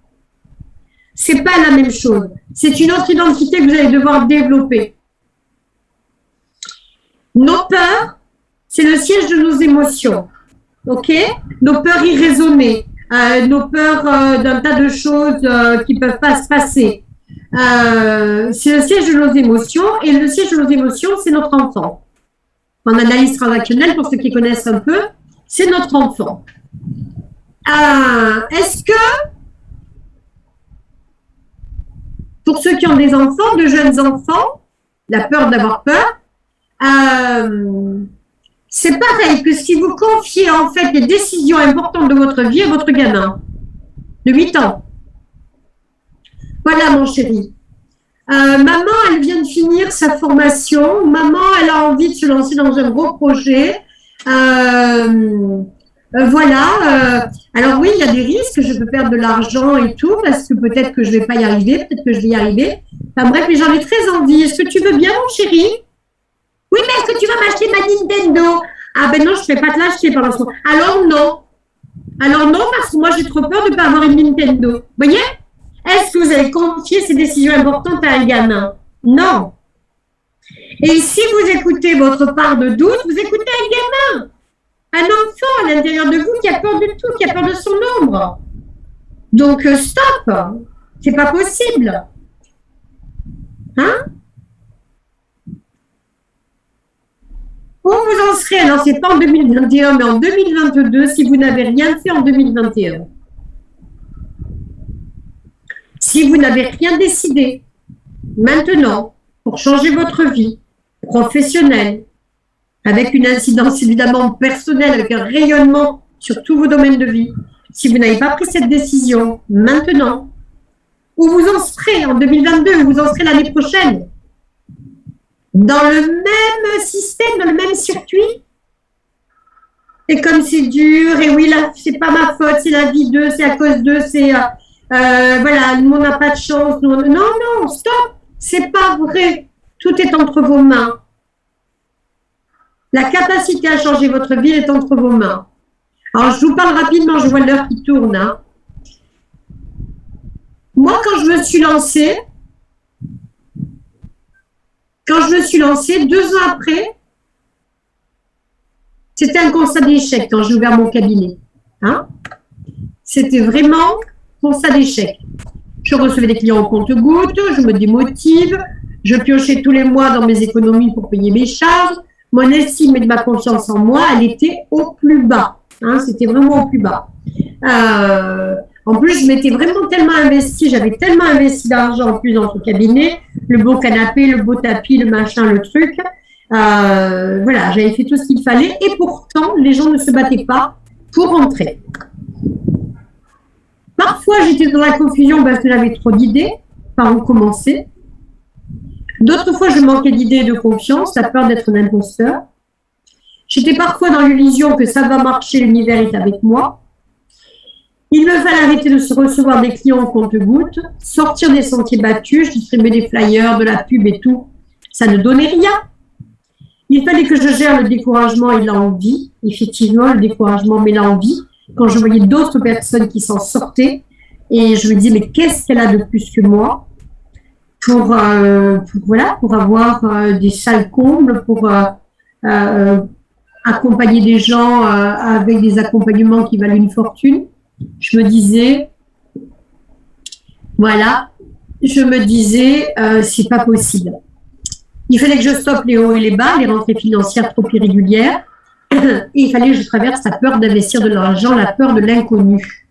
A: C'est pas la même chose. C'est une autre identité que vous allez devoir développer. Nos peurs, c'est le siège de nos émotions. OK? Nos peurs irraisonnées, nos peurs d'un tas de choses qui ne peuvent pas se passer. C'est le siège de nos émotions et le siège de nos émotions, c'est notre enfant. En analyse transactionnelle, pour ceux qui connaissent un peu, c'est notre enfant. Est-ce que, pour ceux qui ont des enfants, de jeunes enfants, la peur d'avoir peur, c'est pareil que si vous confiez en fait les décisions importantes de votre vie à votre gamin de 8 ans. Voilà mon chéri. Maman, elle vient de finir sa formation. Maman, elle a envie de se lancer dans un gros projet. Voilà. Alors oui, il y a des risques. Je peux perdre de l'argent et tout parce que peut-être que je ne vais pas y arriver. Peut-être que je vais y arriver. Enfin bref, mais j'en ai très envie. Est-ce que tu veux bien, mon chéri? Oui, mais est-ce que tu vas m'acheter ma Nintendo? Ah ben non, je ne vais pas te l'acheter par l'instant. Alors non. Alors non, parce que moi, j'ai trop peur de ne pas avoir une Nintendo. Vous voyez? Est-ce que vous allez confier ces décisions importantes à un gamin? Non. Et si vous écoutez votre part de doute, vous écoutez un gamin, un enfant à l'intérieur de vous qui a peur de tout, qui a peur de son ombre. Donc, stop. C'est pas possible. Hein? Où vous en serez? Alors, c'est pas en 2021, mais en 2022, si vous n'avez rien fait en 2021. Si vous n'avez rien décidé maintenant pour changer votre vie professionnelle, avec une incidence évidemment personnelle, avec un rayonnement sur tous vos domaines de vie, si vous n'avez pas pris cette décision maintenant, où vous en serez en 2022, où vous en serez l'année prochaine, dans le même système, dans le même circuit, et comme c'est dur, et oui, là, c'est pas ma faute, c'est la vie d'eux, c'est à cause d'eux, c'est... voilà, nous on n'a pas de chance. Non, non, stop, c'est pas vrai. Tout est entre vos mains. La capacité à changer votre vie est entre vos mains. Alors, je vous parle rapidement, je vois l'heure qui tourne. Hein. Moi, quand je me suis lancée, 2 ans après, c'était un constat d'échec quand j'ai ouvert mon cabinet. Hein. C'était vraiment constat d'échec. Je recevais des clients au compte-gouttes, je me démotive, je piochais tous les mois dans mes économies pour payer mes charges. Mon estime et ma confiance en moi, elle était au plus bas. Hein, c'était vraiment au plus bas. En plus, je m'étais vraiment tellement investie, j'avais tellement investi d'argent en plus dans ce cabinet, le beau canapé, le beau tapis, le machin, le truc. Voilà, j'avais fait tout ce qu'il fallait et pourtant, les gens ne se battaient pas pour rentrer. Parfois, j'étais dans la confusion parce que j'avais trop d'idées, par où commencer. D'autres fois, je manquais d'idées et de confiance, la peur d'être un imposteur. J'étais parfois dans l'illusion que ça va marcher, l'univers est avec moi. Il me fallait arrêter de se recevoir des clients au compte-gouttes, sortir des sentiers battus, je distribuais des flyers, de la pub et tout. Ça ne donnait rien. Il fallait que je gère le découragement et l'envie. Effectivement, le découragement mais l'envie. Quand je voyais d'autres personnes qui s'en sortaient, et je me disais, mais qu'est-ce qu'elle a de plus que moi pour avoir des salles combles, pour accompagner des gens avec des accompagnements qui valent une fortune. Je me disais, c'est pas possible. Il fallait que je stoppe les hauts et les bas, les rentrées financières trop irrégulières. Et il fallait que je traverse la peur d'investir de l'argent, la peur de l'inconnu.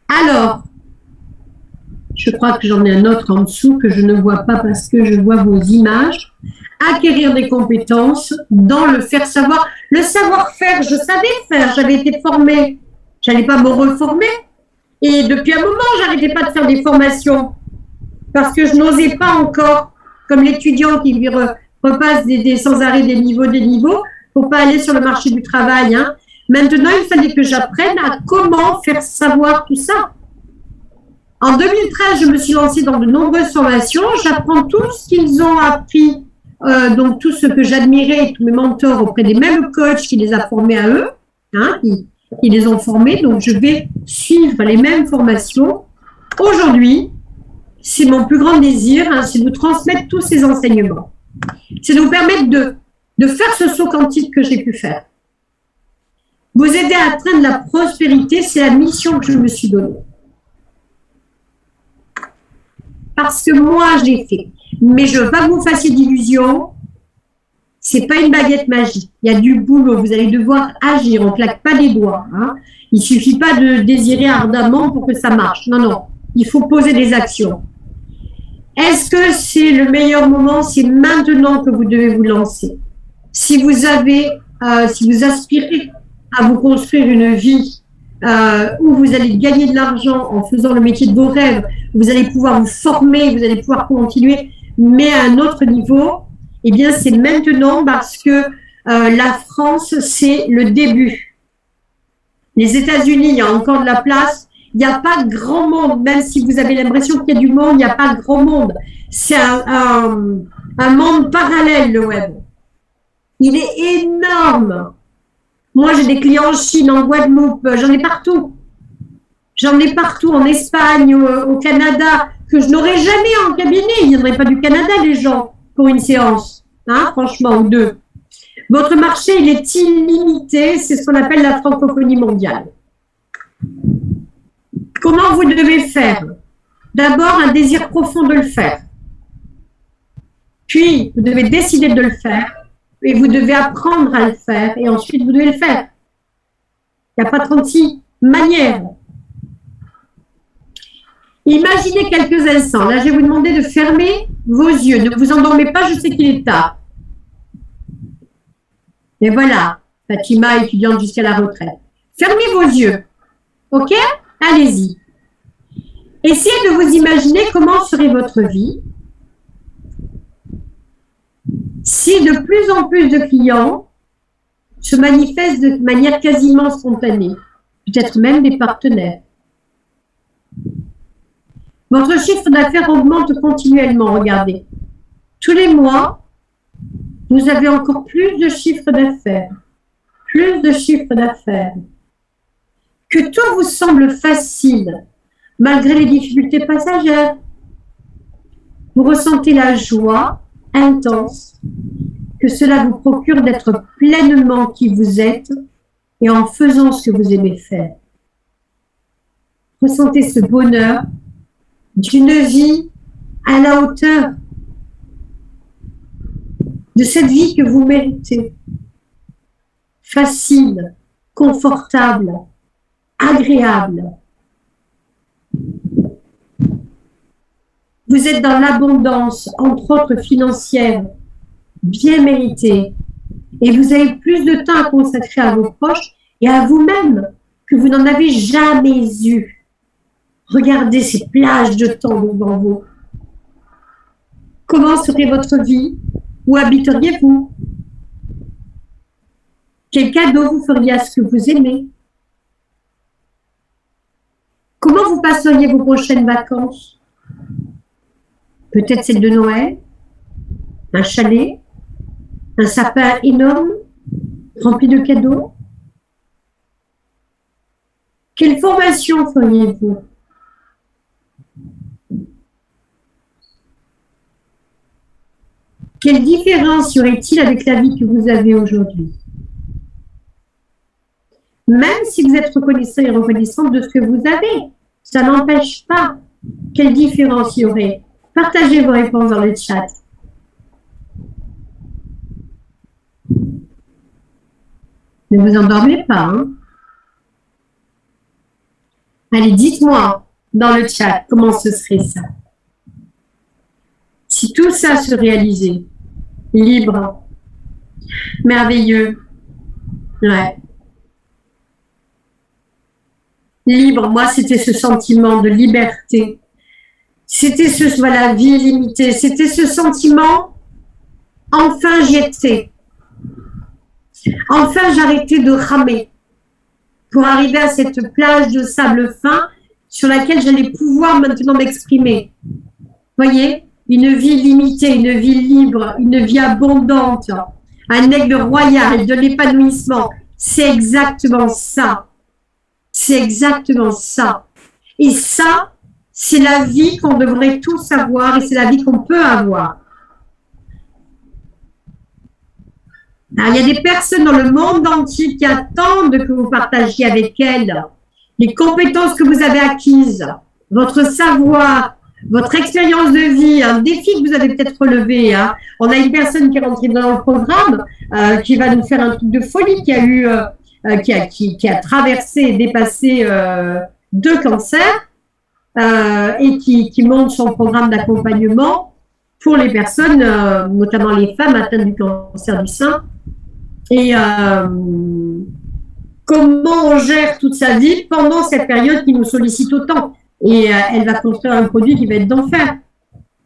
A: Alors, je crois que j'en ai un autre en dessous que je ne vois pas parce que je vois vos images. Acquérir des compétences dans le faire savoir. Le savoir-faire, je savais faire, j'avais été formée. J'allais pas me reformer. Et depuis un moment, j'arrêtais pas de faire des formations parce que je n'osais pas encore, comme l'étudiant qui lui repasse sans arrêt des niveaux, pour pas aller sur le marché du travail. Hein. Maintenant, il fallait que j'apprenne à comment faire savoir tout ça. En 2013, je me suis lancée dans de nombreuses formations. J'apprends tout ce qu'ils ont appris, donc tout ce que j'admirais, tous mes mentors auprès des mêmes coachs qui les a formés à eux, hein, qui les ont formés. Donc, je vais suivre les mêmes formations. Aujourd'hui, c'est mon plus grand désir, hein, c'est de vous transmettre tous ces enseignements. C'est de vous permettre de faire ce saut quantique que j'ai pu faire. Vous aider à atteindre la prospérité, c'est la mission que je me suis donnée. Parce que moi, je l'ai fait. Mais je ne veux pas que vous fassiez d'illusions. Ce n'est pas une baguette magique. Il y a du boulot. Vous allez devoir agir. On ne claque pas des doigts. Hein. Il ne suffit pas de désirer ardemment pour que ça marche. Non, non. Il faut poser des actions. Est-ce que c'est le meilleur moment? C'est maintenant que vous devez vous lancer. Si vous aspirez à vous construire une vie où vous allez gagner de l'argent en faisant le métier de vos rêves, vous allez pouvoir vous former, vous allez pouvoir continuer, mais à un autre niveau, eh bien, c'est maintenant parce que la France, c'est le début. Les États-Unis, il y a encore de la place. Il n'y a pas de grand monde, même si vous avez l'impression qu'il y a du monde, il n'y a pas de grand monde. C'est un monde parallèle, le web. Il est énorme. Moi, j'ai des clients en Chine, en Guadeloupe, j'en ai partout. J'en ai partout, en Espagne, au Canada, que je n'aurais jamais en cabinet. Ils ne viendraient pas du Canada, les gens, pour une séance, hein, franchement, ou deux. Votre marché, il est illimité, c'est ce qu'on appelle la francophonie mondiale. Comment vous devez faire? D'abord, un désir profond de le faire. Puis, vous devez décider de le faire. Et vous devez apprendre à le faire. Et ensuite, vous devez le faire. Il n'y a pas 36 manières. Imaginez quelques instants. Là, je vais vous demander de fermer vos yeux. Ne vous endormez pas, je sais qu'il est tard. Et voilà, Fatima, étudiante jusqu'à la retraite. Fermez vos yeux. OK? Allez-y. Essayez de vous imaginer comment serait votre vie si de plus en plus de clients se manifestent de manière quasiment spontanée, peut-être même des partenaires. Votre chiffre d'affaires augmente continuellement, regardez. Tous les mois, vous avez encore plus de chiffre d'affaires, plus de chiffre d'affaires, que tout vous semble facile, malgré les difficultés passagères. Vous ressentez la joie intense que cela vous procure d'être pleinement qui vous êtes et en faisant ce que vous aimez faire. Ressentez ce bonheur d'une vie à la hauteur de cette vie que vous méritez. Facile, confortable, agréable. Vous êtes dans l'abondance, entre autres financière, bien méritée. Et vous avez plus de temps à consacrer à vos proches et à vous-même que vous n'en avez jamais eu. Regardez ces plages de temps devant vous. Comment serait votre vie? Où habiteriez-vous? Quel cadeau vous feriez à ce que vous aimez? Comment vous passeriez vos prochaines vacances? Peut-être celle de Noël, un chalet, un sapin énorme, rempli de cadeaux. Quelle formation feriez-vous? Quelle différence y aurait-il avec la vie que vous avez aujourd'hui? Même si vous êtes reconnaissant et reconnaissante de ce que vous avez, ça n'empêche pas. Quelle différence y aurait? Partagez vos réponses dans le chat. Ne vous endormez pas, hein? Allez, dites-moi dans le chat comment ce serait ça. Si tout ça se réalisait, libre, merveilleux, ouais. Libre, moi, c'était ce sentiment de liberté. C'était ce, voilà, vie illimitée. C'était ce sentiment, enfin j'y étais. Enfin, j'arrêtais de ramer pour arriver à cette plage de sable fin sur laquelle j'allais pouvoir maintenant m'exprimer. Voyez, une vie limitée, une vie libre, une vie abondante, un aigle royal, de l'épanouissement. C'est exactement ça. C'est exactement ça. Et ça, c'est la vie qu'on devrait tous avoir et c'est la vie qu'on peut avoir. Alors, il y a des personnes dans le monde entier qui attendent que vous partagiez avec elles les compétences que vous avez acquises, votre savoir, votre expérience de vie, un défi que vous avez peut-être relevé. Hein. On a une personne qui est rentrée dans le programme qui va nous faire un truc de folie, qui a traversé et dépassé 2 cancers et qui monte son programme d'accompagnement pour les personnes, notamment les femmes atteintes du cancer du sein. Et comment on gère toute sa vie pendant cette période qui nous sollicite autant. Et elle va construire un produit qui va être d'enfer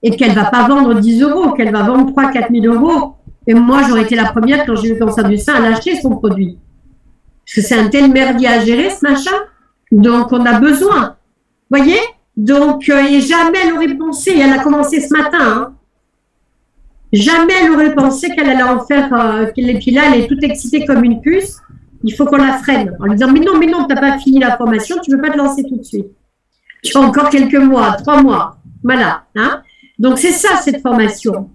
A: et qu'elle ne va pas vendre 10 €, qu'elle va vendre 3 000 à 4 000 €. Et moi, j'aurais été la première, quand j'ai eu le cancer du sein, à lâcher son produit. Parce que c'est un tel merdier à gérer, ce machin. Donc, on a besoin. Voyez? Donc, et jamais elle aurait pensé, elle a commencé ce matin, hein. Jamais elle aurait pensé qu'elle allait en faire, et puis là, elle est toute excitée comme une puce. Il faut qu'on la freine. En lui disant, mais non, tu n'as pas fini la formation, tu ne peux pas te lancer tout de suite. Tu as encore quelques mois, 3 mois. Voilà. Hein? Donc, c'est ça, cette formation.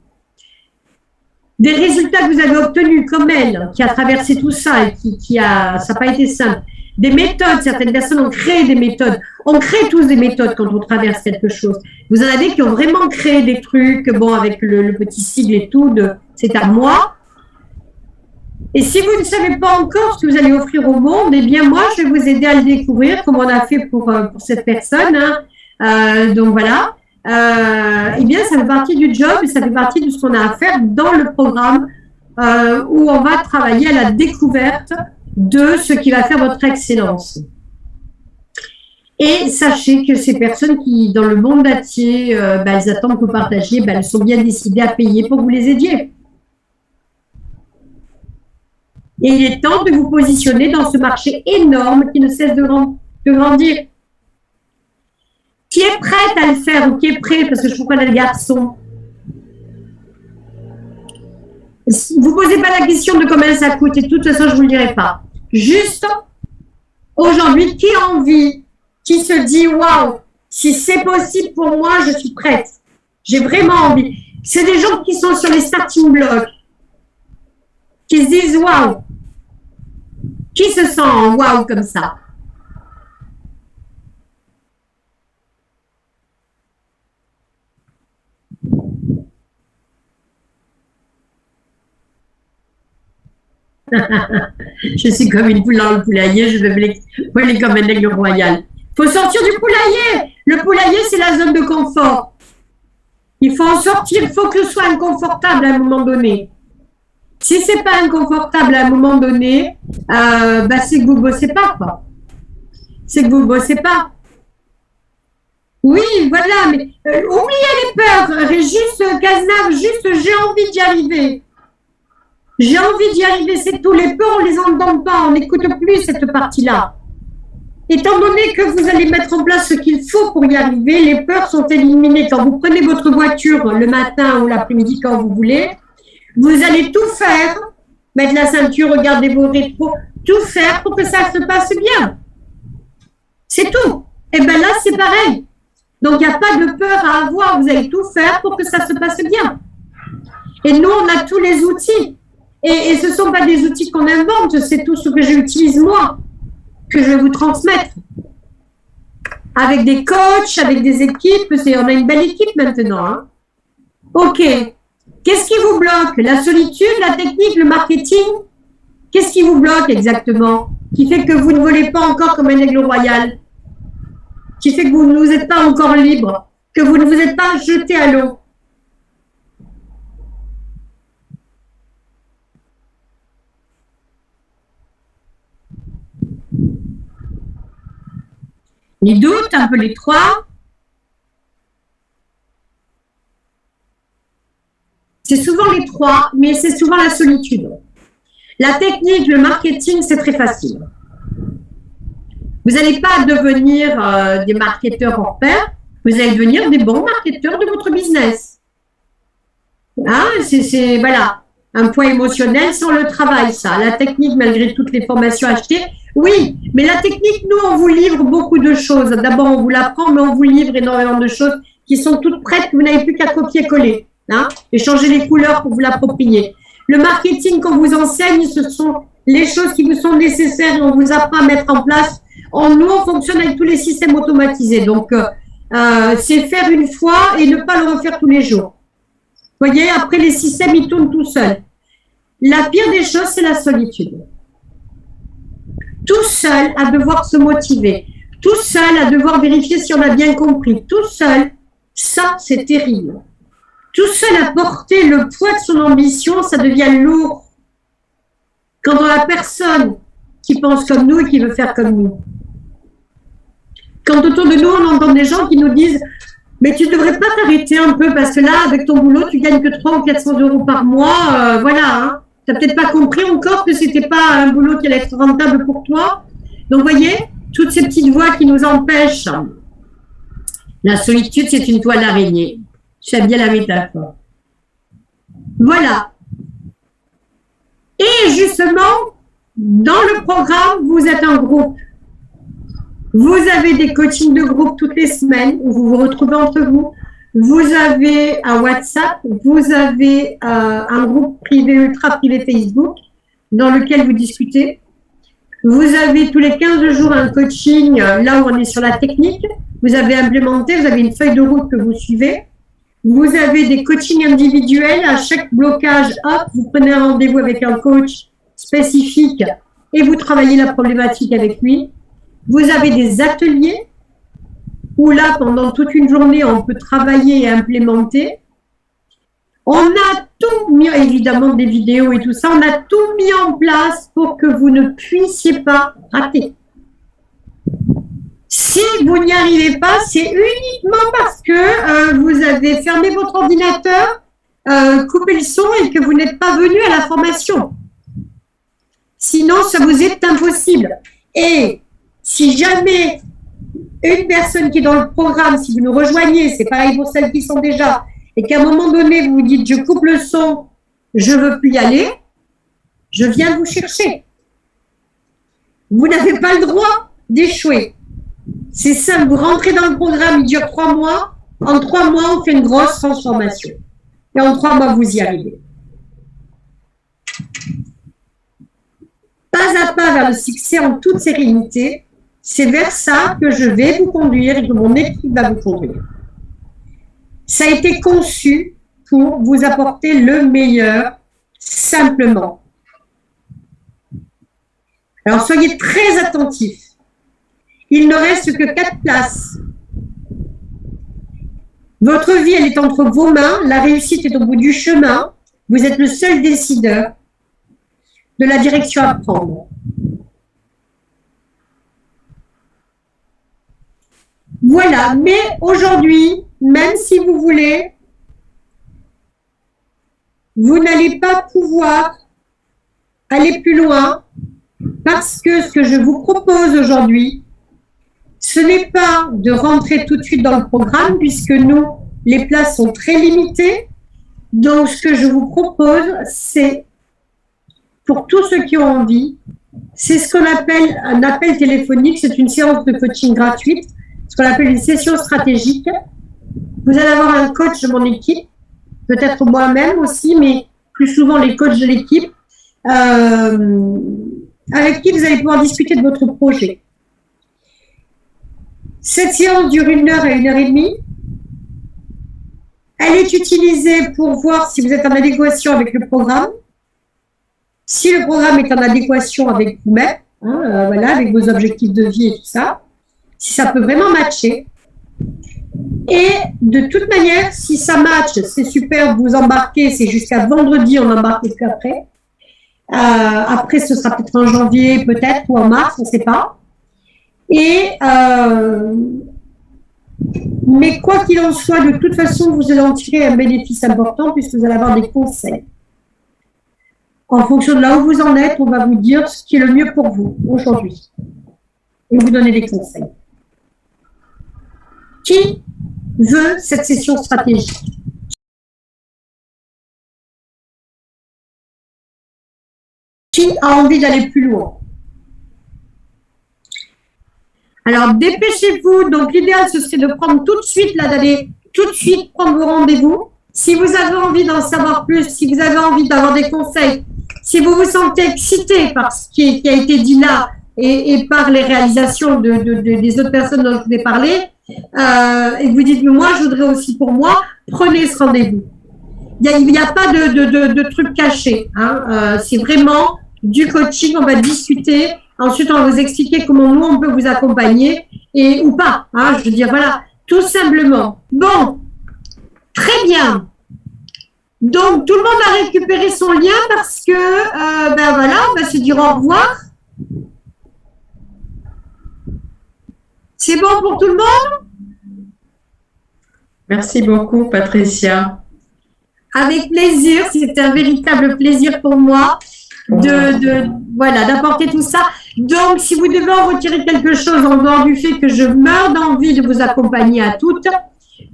A: Des résultats que vous avez obtenus, comme elle, qui a traversé tout ça et ça n'a pas été simple. Des méthodes, certaines personnes ont créé des méthodes. On crée tous des méthodes quand on traverse quelque chose. Vous en avez qui ont vraiment créé des trucs, bon, avec le petit sigle et tout, c'est à moi. Et si vous ne savez pas encore ce que vous allez offrir au monde, eh bien, moi, je vais vous aider à le découvrir, comme on a fait pour cette personne. Hein. Donc, voilà. Eh bien, ça fait partie du job et ça fait partie de ce qu'on a à faire dans le programme où on va travailler à la découverte de ce qui va faire votre excellence. Et sachez que ces personnes qui, dans le monde entier, elles attendent que vous partagiez, elles sont bien décidées à payer pour que vous les aidiez. Et il est temps de vous positionner dans ce marché énorme qui ne cesse de grandir. Qui est prête à le faire ou qui est prêt, parce que je vous connais le garçon. Vous ne posez pas la question de combien ça coûte, et de toute façon, je ne vous le dirai pas. Juste, aujourd'hui, qui a envie, qui se dit, waouh, si c'est possible pour moi, je suis prête. J'ai vraiment envie. C'est des gens qui sont sur les starting blocks, qui se disent, waouh. Qui se sent en waouh comme ça? Je suis comme une poule dans le poulailler, je vais voler comme un aigle royal. Il faut sortir du poulailler. Le poulailler, c'est la zone de confort. Il faut en sortir, il faut que ce soit inconfortable à un moment donné. Si c'est pas inconfortable à un moment donné, c'est que vous bossez pas, quoi. C'est que vous bossez pas. Oui, voilà, mais oubliez les peurs. Juste, Cazenave, juste, j'ai envie d'y arriver. J'ai envie d'y arriver, c'est tout. Les peurs, on les entend pas, on n'écoute plus cette partie-là. Étant donné que vous allez mettre en place ce qu'il faut pour y arriver, les peurs sont éliminées. Quand vous prenez votre voiture le matin ou l'après-midi quand vous voulez, vous allez tout faire, mettre la ceinture, regarder vos rétros, tout faire pour que ça se passe bien. C'est tout. Et bien là, c'est pareil. Donc, il n'y a pas de peur à avoir. Vous allez tout faire pour que ça se passe bien. Et nous, on a tous les outils. Et ce ne sont pas des outils qu'on invente, c'est tout ce que j'utilise moi, que je vais vous transmettre. Avec des coachs, avec des équipes, on a une belle équipe maintenant. Hein. Ok. Qu'est-ce qui vous bloque? La solitude, la technique, le marketing? Qu'est-ce qui vous bloque exactement? Qui fait que vous ne volez pas encore comme un aigle royal? Qui fait que vous ne vous êtes pas encore libre? Que vous ne vous êtes pas jeté à l'eau? Les doutes, un peu les trois. C'est souvent les trois, mais c'est souvent la solitude. La technique, le marketing, c'est très facile. Vous n'allez pas devenir des marketeurs hors pair, vous allez devenir des bons marketeurs de votre business. Hein, c'est voilà, un point émotionnel sans le travail, ça. La technique, malgré toutes les formations achetées, oui, mais la technique, nous, on vous livre beaucoup de choses. D'abord, on vous l'apprend, mais on vous livre énormément de choses qui sont toutes prêtes, que vous n'avez plus qu'à copier-coller. Hein, et changer les couleurs pour vous l'approprier. Le marketing qu'on vous enseigne, ce sont les choses qui vous sont nécessaires et on vous apprend à mettre en place. Nous, on fonctionne avec tous les systèmes automatisés. Donc, c'est faire une fois et ne pas le refaire tous les jours. Vous voyez, après, les systèmes, ils tournent tout seuls. La pire des choses, c'est la solitude. Tout seul à devoir se motiver. Tout seul à devoir vérifier si on a bien compris. Tout seul, ça, c'est terrible. Tout seul à porter le poids de son ambition, ça devient lourd. Quand on a personne qui pense comme nous et qui veut faire comme nous. Quand autour de nous, on entend des gens qui nous disent « Mais tu ne devrais pas t'arrêter un peu parce que là, avec ton boulot, tu gagnes que 300 ou 400 euros par mois. Voilà, hein. Tu n'as peut-être pas compris encore que ce n'était pas un boulot qui allait être rentable pour toi. » Donc, vous voyez, toutes ces petites voix qui nous empêchent. La solitude, c'est une toile d'araignée. J'aime bien la métaphore. Voilà. Et justement, dans le programme, vous êtes un groupe. Vous avez des coachings de groupe toutes les semaines où vous vous retrouvez entre vous. Vous avez un WhatsApp, vous avez un groupe privé, ultra privé Facebook dans lequel vous discutez. Vous avez tous les 15 jours un coaching là où on est sur la technique. Vous avez implémenté, vous avez une feuille de route que vous suivez. Vous avez des coachings individuels. À chaque blocage, hop, vous prenez un rendez-vous avec un coach spécifique et vous travaillez la problématique avec lui. Vous avez des ateliers où là, pendant toute une journée, on peut travailler et implémenter. On a tout mis, évidemment des vidéos et tout ça, on a tout mis en place pour que vous ne puissiez pas rater. Si vous n'y arrivez pas, c'est uniquement parce que vous avez fermé votre ordinateur, coupé le son et que vous n'êtes pas venu à la formation. Sinon, ça vous est impossible. Et si jamais une personne qui est dans le programme, si vous nous rejoignez, c'est pareil pour celles qui sont déjà, et qu'à un moment donné, vous vous dites, je coupe le son, je ne veux plus y aller, je viens vous chercher. Vous n'avez pas le droit d'échouer. C'est simple, vous rentrez dans le programme, il dure 3 mois. En 3 mois, on fait une grosse transformation. Et en 3 mois, vous y arrivez. Pas à pas vers le succès en toute sérénité, c'est vers ça que je vais vous conduire et que mon équipe va vous conduire. Ça a été conçu pour vous apporter le meilleur, simplement. Alors, soyez très attentifs. Il ne reste que 4 places. Votre vie, elle est entre vos mains. La réussite est au bout du chemin. Vous êtes le seul décideur de la direction à prendre. Voilà. Mais aujourd'hui, même si vous voulez, vous n'allez pas pouvoir aller plus loin parce que ce que je vous propose aujourd'hui, ce n'est pas de rentrer tout de suite dans le programme puisque nous, les places sont très limitées. Donc, ce que je vous propose, c'est, pour tous ceux qui ont envie, c'est ce qu'on appelle un appel téléphonique. C'est une séance de coaching gratuite, ce qu'on appelle une session stratégique. Vous allez avoir un coach de mon équipe, peut-être moi-même aussi, mais plus souvent les coachs de l'équipe, avec qui vous allez pouvoir discuter de votre projet. Cette séance dure 1 heure à 1 heure et demie. Elle est utilisée pour voir si vous êtes en adéquation avec le programme, si le programme est en adéquation avec vous-même, voilà, avec vos objectifs de vie et tout ça, si ça peut vraiment matcher. Et de toute manière, si ça match, c'est super, vous embarquez, c'est jusqu'à vendredi, on n'embarque plus après. Après, ce sera peut-être en janvier, peut-être, ou en mars, on ne sait pas. Mais quoi qu'il en soit, de toute façon, vous allez en tirer un bénéfice important puisque vous allez avoir des conseils. En fonction de là où vous en êtes, on va vous dire ce qui est le mieux pour vous aujourd'hui et vous donner des conseils. Qui veut cette session stratégique? Qui a envie d'aller plus loin? Alors, dépêchez-vous. Donc, l'idéal, ce serait de prendre tout de suite, là, d'aller tout de suite prendre vos rendez-vous. Si vous avez envie d'en savoir plus, si vous avez envie d'avoir des conseils, si vous vous sentez excité par ce qui a été dit là et par les réalisations des autres personnes dont je vous ai parlé, et vous dites, mais moi, je voudrais aussi pour moi, prenez ce rendez-vous. Il n'y a pas de truc caché. C'est vraiment du coaching, on va discuter. Ensuite, on va vous expliquer comment nous, on peut vous accompagner ou pas. Je veux dire, voilà, tout simplement. Bon, très bien. Donc, tout le monde a récupéré son lien parce que, voilà, on va se dire au revoir. C'est bon pour tout le monde?
B: Merci beaucoup, Patricia.
A: Avec plaisir, c'était un véritable plaisir pour moi d'apporter tout ça. Donc, si vous devez en retirer quelque chose en dehors du fait que je meurs d'envie de vous accompagner à toutes,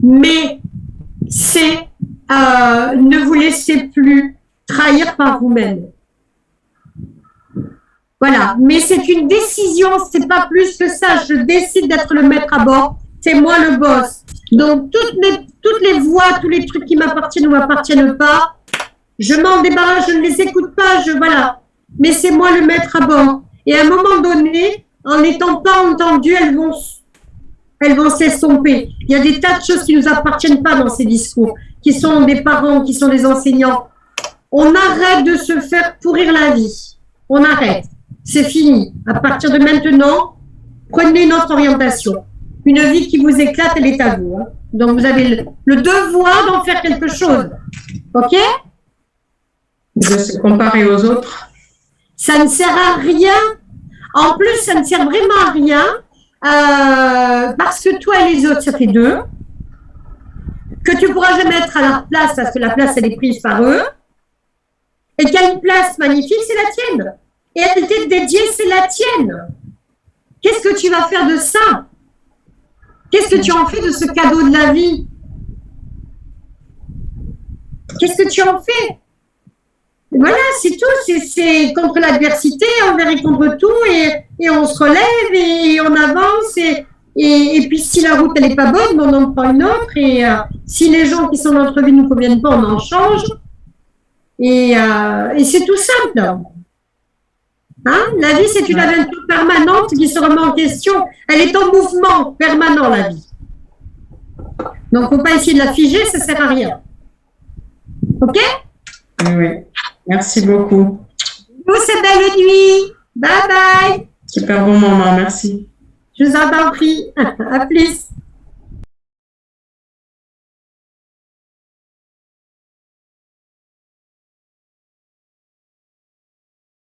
A: mais c'est ne vous laissez plus trahir par vous-même. Voilà, mais c'est une décision, c'est pas plus que ça. Je décide d'être le maître à bord, c'est moi le boss. Donc, toutes les voix, tous les trucs qui m'appartiennent ou m'appartiennent pas, je m'en débarrasse, je ne les écoute pas, voilà. Mais c'est moi le maître à bord. Et à un moment donné, en n'étant pas entendues, elles vont s'estomper. Il y a des tas de choses qui ne nous appartiennent pas dans ces discours, qui sont des parents, qui sont des enseignants. On arrête de se faire pourrir la vie. On arrête. C'est fini. À partir de maintenant, prenez une autre orientation. Une vie qui vous éclate, elle est à vous. Donc, vous avez le devoir d'en faire quelque chose. OK?
B: De se comparer aux autres.
A: Ça ne sert à rien. En plus, ça ne sert vraiment à rien parce que toi et les autres, ça fait 2. Que tu ne pourras jamais être à leur place parce que la place, elle est prise par eux. Et qu'il y a une place magnifique, c'est la tienne. Et elle t'est dédiée, c'est la tienne. Qu'est-ce que tu vas faire de ça? Qu'est-ce que tu en fais de ce cadeau de la vie? Qu'est-ce que tu en fais? Voilà, c'est tout. C'est contre l'adversité, envers et contre tout, et on se relève et on avance. Et puis si la route elle n'est pas bonne, on en prend une autre. Et si les gens qui sont dans notre vie ne nous conviennent pas, on en change. Et c'est tout simple. Hein? La vie, c'est une aventure permanente qui se remet en question. Elle est en mouvement permanent, la vie. Donc, il ne faut pas essayer de la figer, ça ne sert à rien. OK?
B: Oui. Merci beaucoup.
A: C'est belle nuit. Bye bye.
B: Super bon moment, merci.
A: Je vous en prie. À plus.